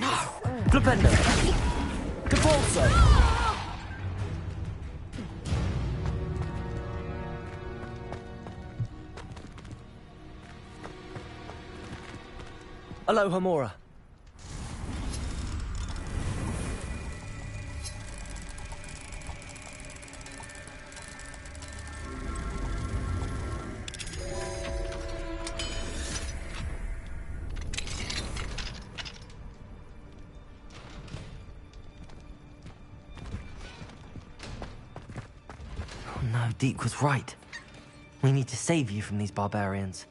No! Flipendo! Depulso! Alohomora. Oh no, Deke was right. We need to save you from these barbarians.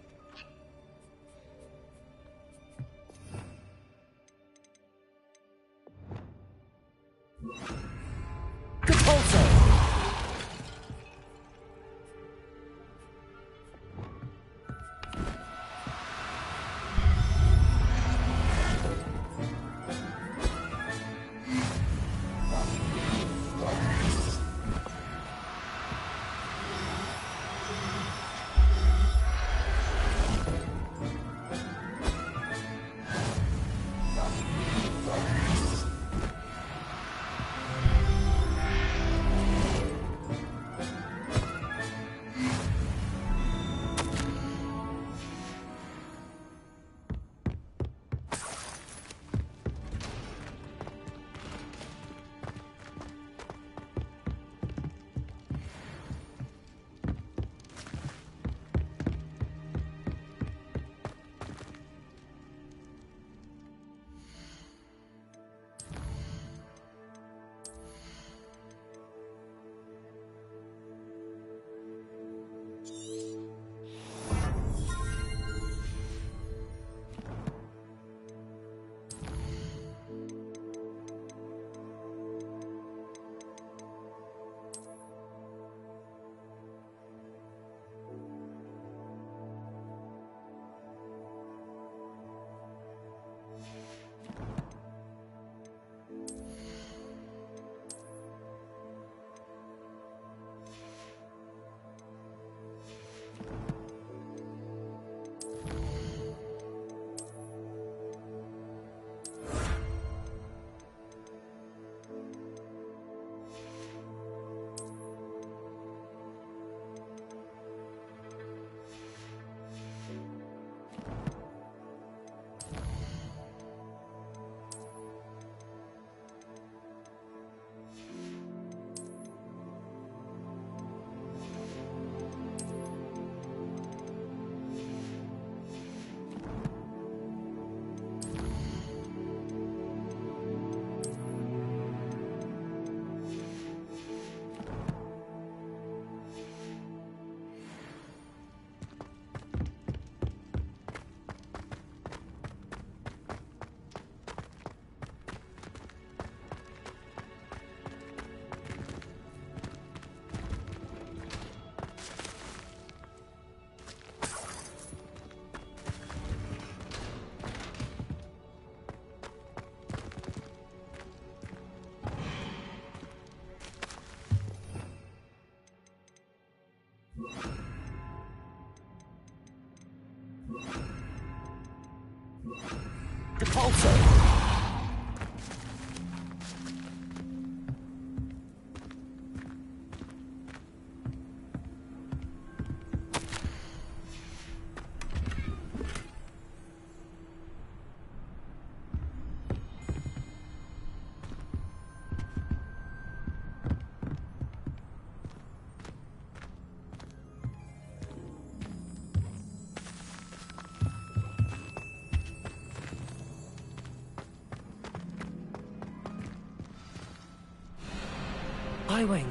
Highwing,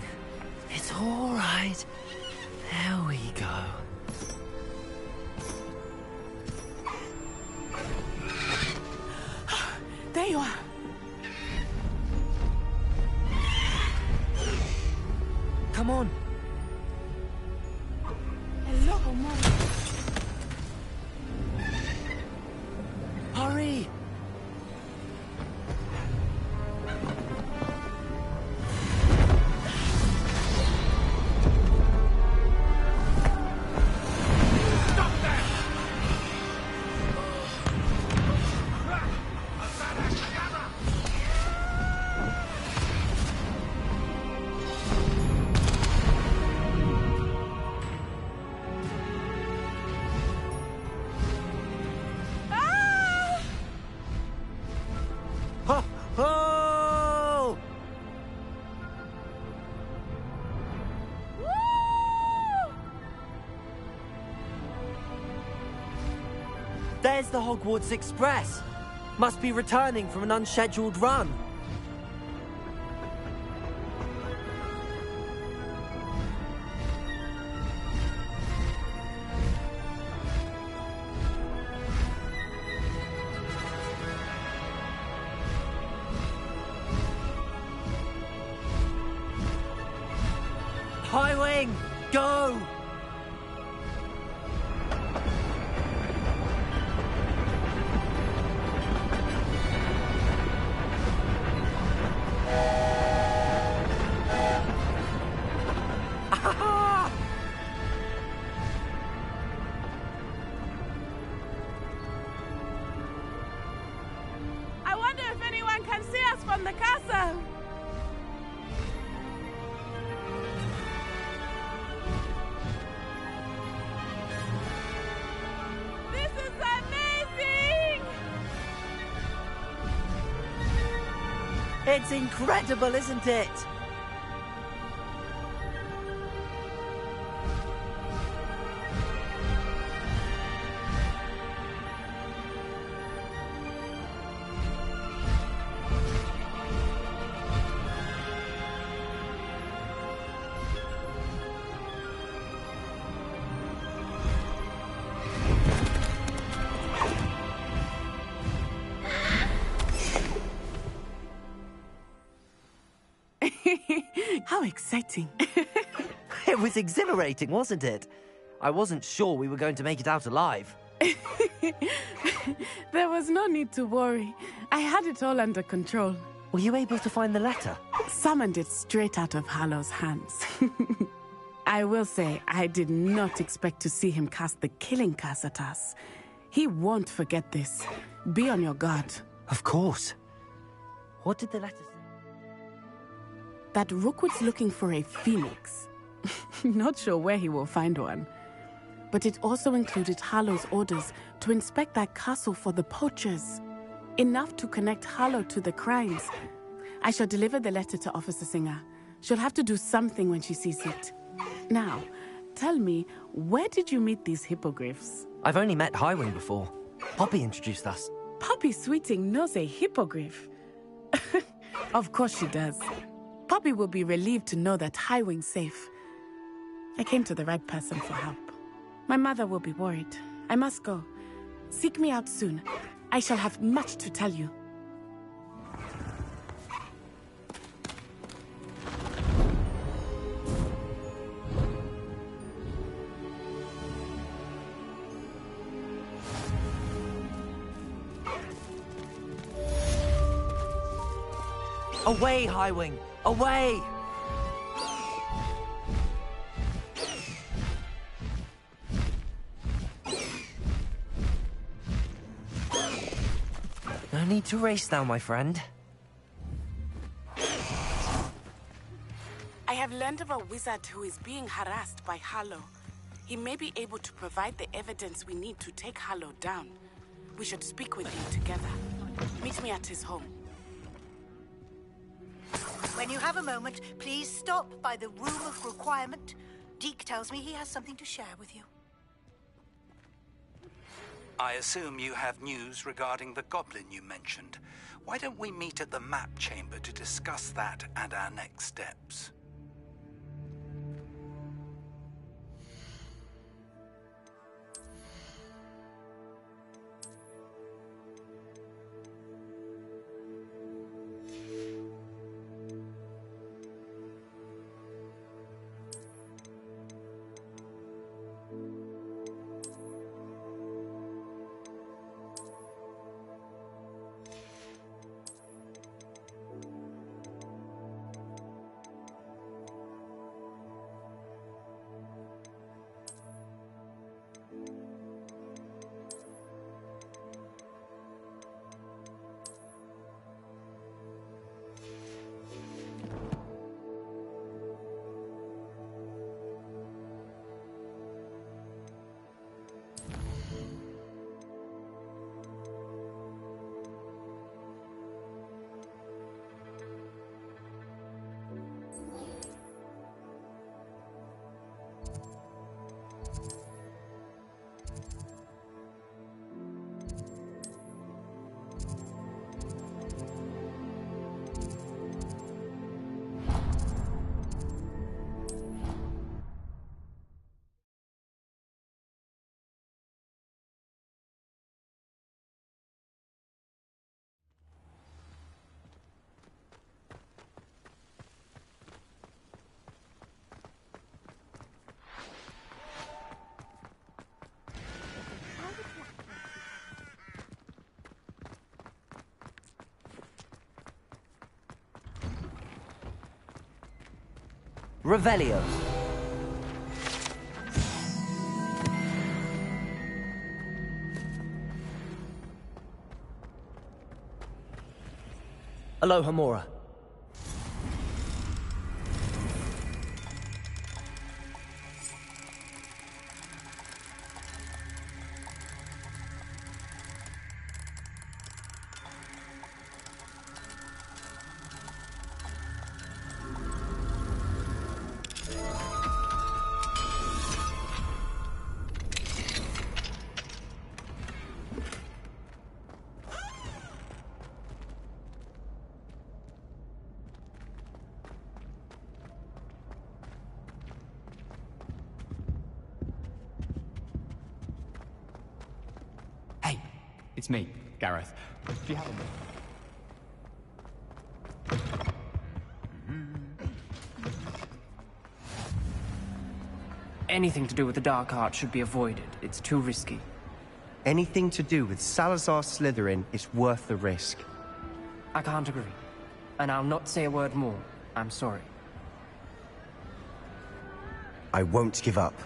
it's all right. There we go. There you are. Come on. Hello, Mom. Hurry! Oh! There's the Hogwarts Express. Must be returning from an unscheduled run. Highwing, go! I wonder if anyone can see us from the castle. This is amazing! It's incredible, isn't it? How exciting. It was exhilarating, wasn't it? I wasn't sure we were going to make it out alive. There was no need to worry. I had it all under control. Were you able to find the letter? Summoned it straight out of Harlow's hands. I will say, I did not expect to see him cast the killing curse at us. He won't forget this. Be on your guard. Of course. What did the letter say? That Rookwood's looking for a phoenix. Not sure where he will find one. But it also included Harlow's orders to inspect that castle for the poachers. Enough to connect Harlow to the crimes. I shall deliver the letter to Officer Singer. She'll have to do something when she sees it. Now, tell me, where did you meet these hippogriffs? I've only met Highwing before. Poppy introduced us. Poppy Sweeting knows a hippogriff. Of course she does. Poppy will be relieved to know that Highwing's safe. I came to the right person for help. My mother will be worried. I must go. Seek me out soon. I shall have much to tell you. Away, Highwing! Away! No need to race now, my friend. I have learned of a wizard who is being harassed by Harlow. He may be able to provide the evidence we need to take Harlow down. We should speak with him together. Meet me at his home. When you have a moment, please stop by the Room of Requirement. Deke tells me he has something to share with you. I assume you have news regarding the goblin you mentioned. Why don't we meet at the map chamber to discuss that and our next steps? Revelio. Aloha, Mora. It's me, Gareth. Do you have a Anything to do with the dark art should be avoided. It's too risky. Anything to do with Salazar Slytherin is worth the risk. I can't agree. And I'll not say a word more. I'm sorry. I won't give up.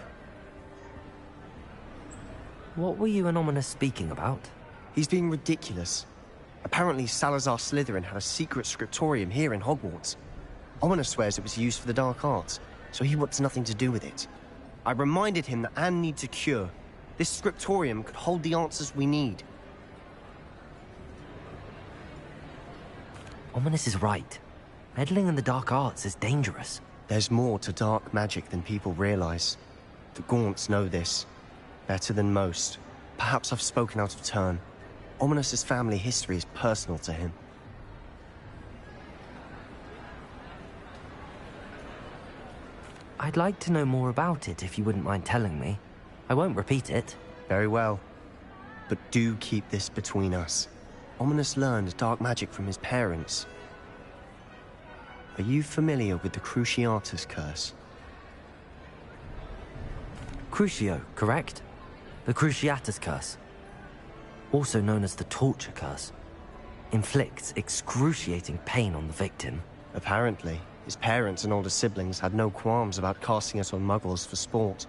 What were you and Ominous speaking about? He's being ridiculous. Apparently Salazar Slytherin had a secret scriptorium here in Hogwarts. Ominous swears it was used for the dark arts, so he wants nothing to do with it. I reminded him that Anne needs a cure. This scriptorium could hold the answers we need. Ominous is right. Meddling in the dark arts is dangerous. There's more to dark magic than people realize. The Gaunts know this. Better than most. Perhaps I've spoken out of turn. Ominous's family history is personal to him. I'd like to know more about it if you wouldn't mind telling me. I won't repeat it. Very well. But do keep this between us. Ominous learned dark magic from his parents. Are you familiar with the Cruciatus Curse? Crucio, correct? The Cruciatus Curse. Also known as the Torture Curse. Inflicts excruciating pain on the victim. Apparently. His parents and older siblings had no qualms about casting it on muggles for sport.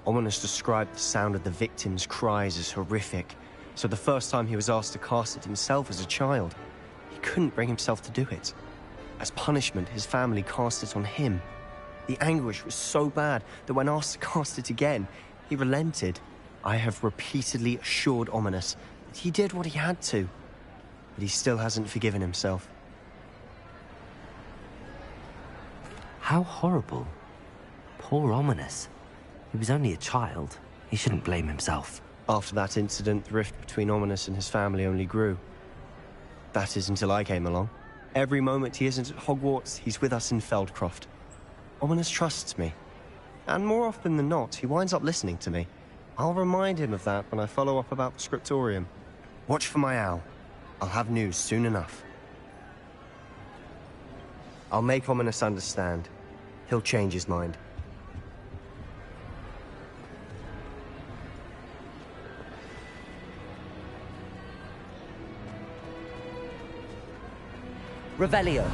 Ominous described the sound of the victim's cries as horrific, So the first time he was asked to cast it himself as a child, he couldn't bring himself to do it. As punishment, his family cast it on him. The anguish was so bad that when asked to cast it again, he relented. I have repeatedly assured Ominous that he did what he had to, but he still hasn't forgiven himself. How horrible. Poor Ominous. He was only a child. He shouldn't blame himself. After that incident, the rift between Ominous and his family only grew. That is until I came along. Every moment he isn't at Hogwarts, he's with us in Feldcroft. Ominous trusts me. And more often than not, he winds up listening to me. I'll remind him of that when I follow up about the scriptorium. Watch for my owl. I'll have news soon enough. I'll make Ominous understand. He'll change his mind. Revelio.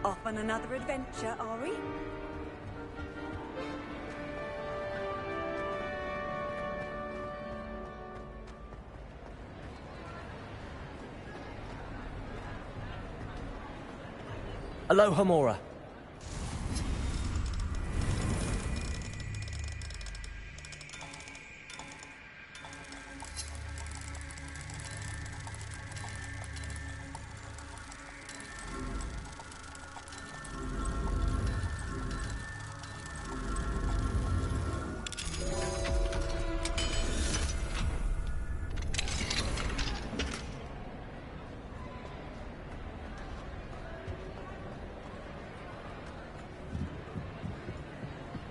Off on another adventure, are we? Aloha Mora.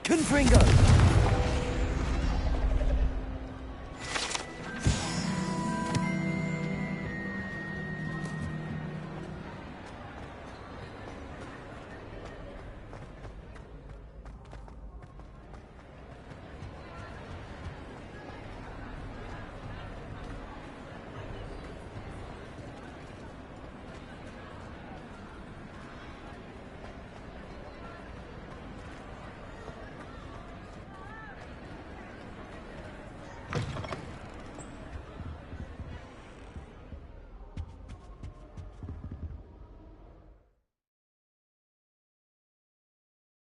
Confringo!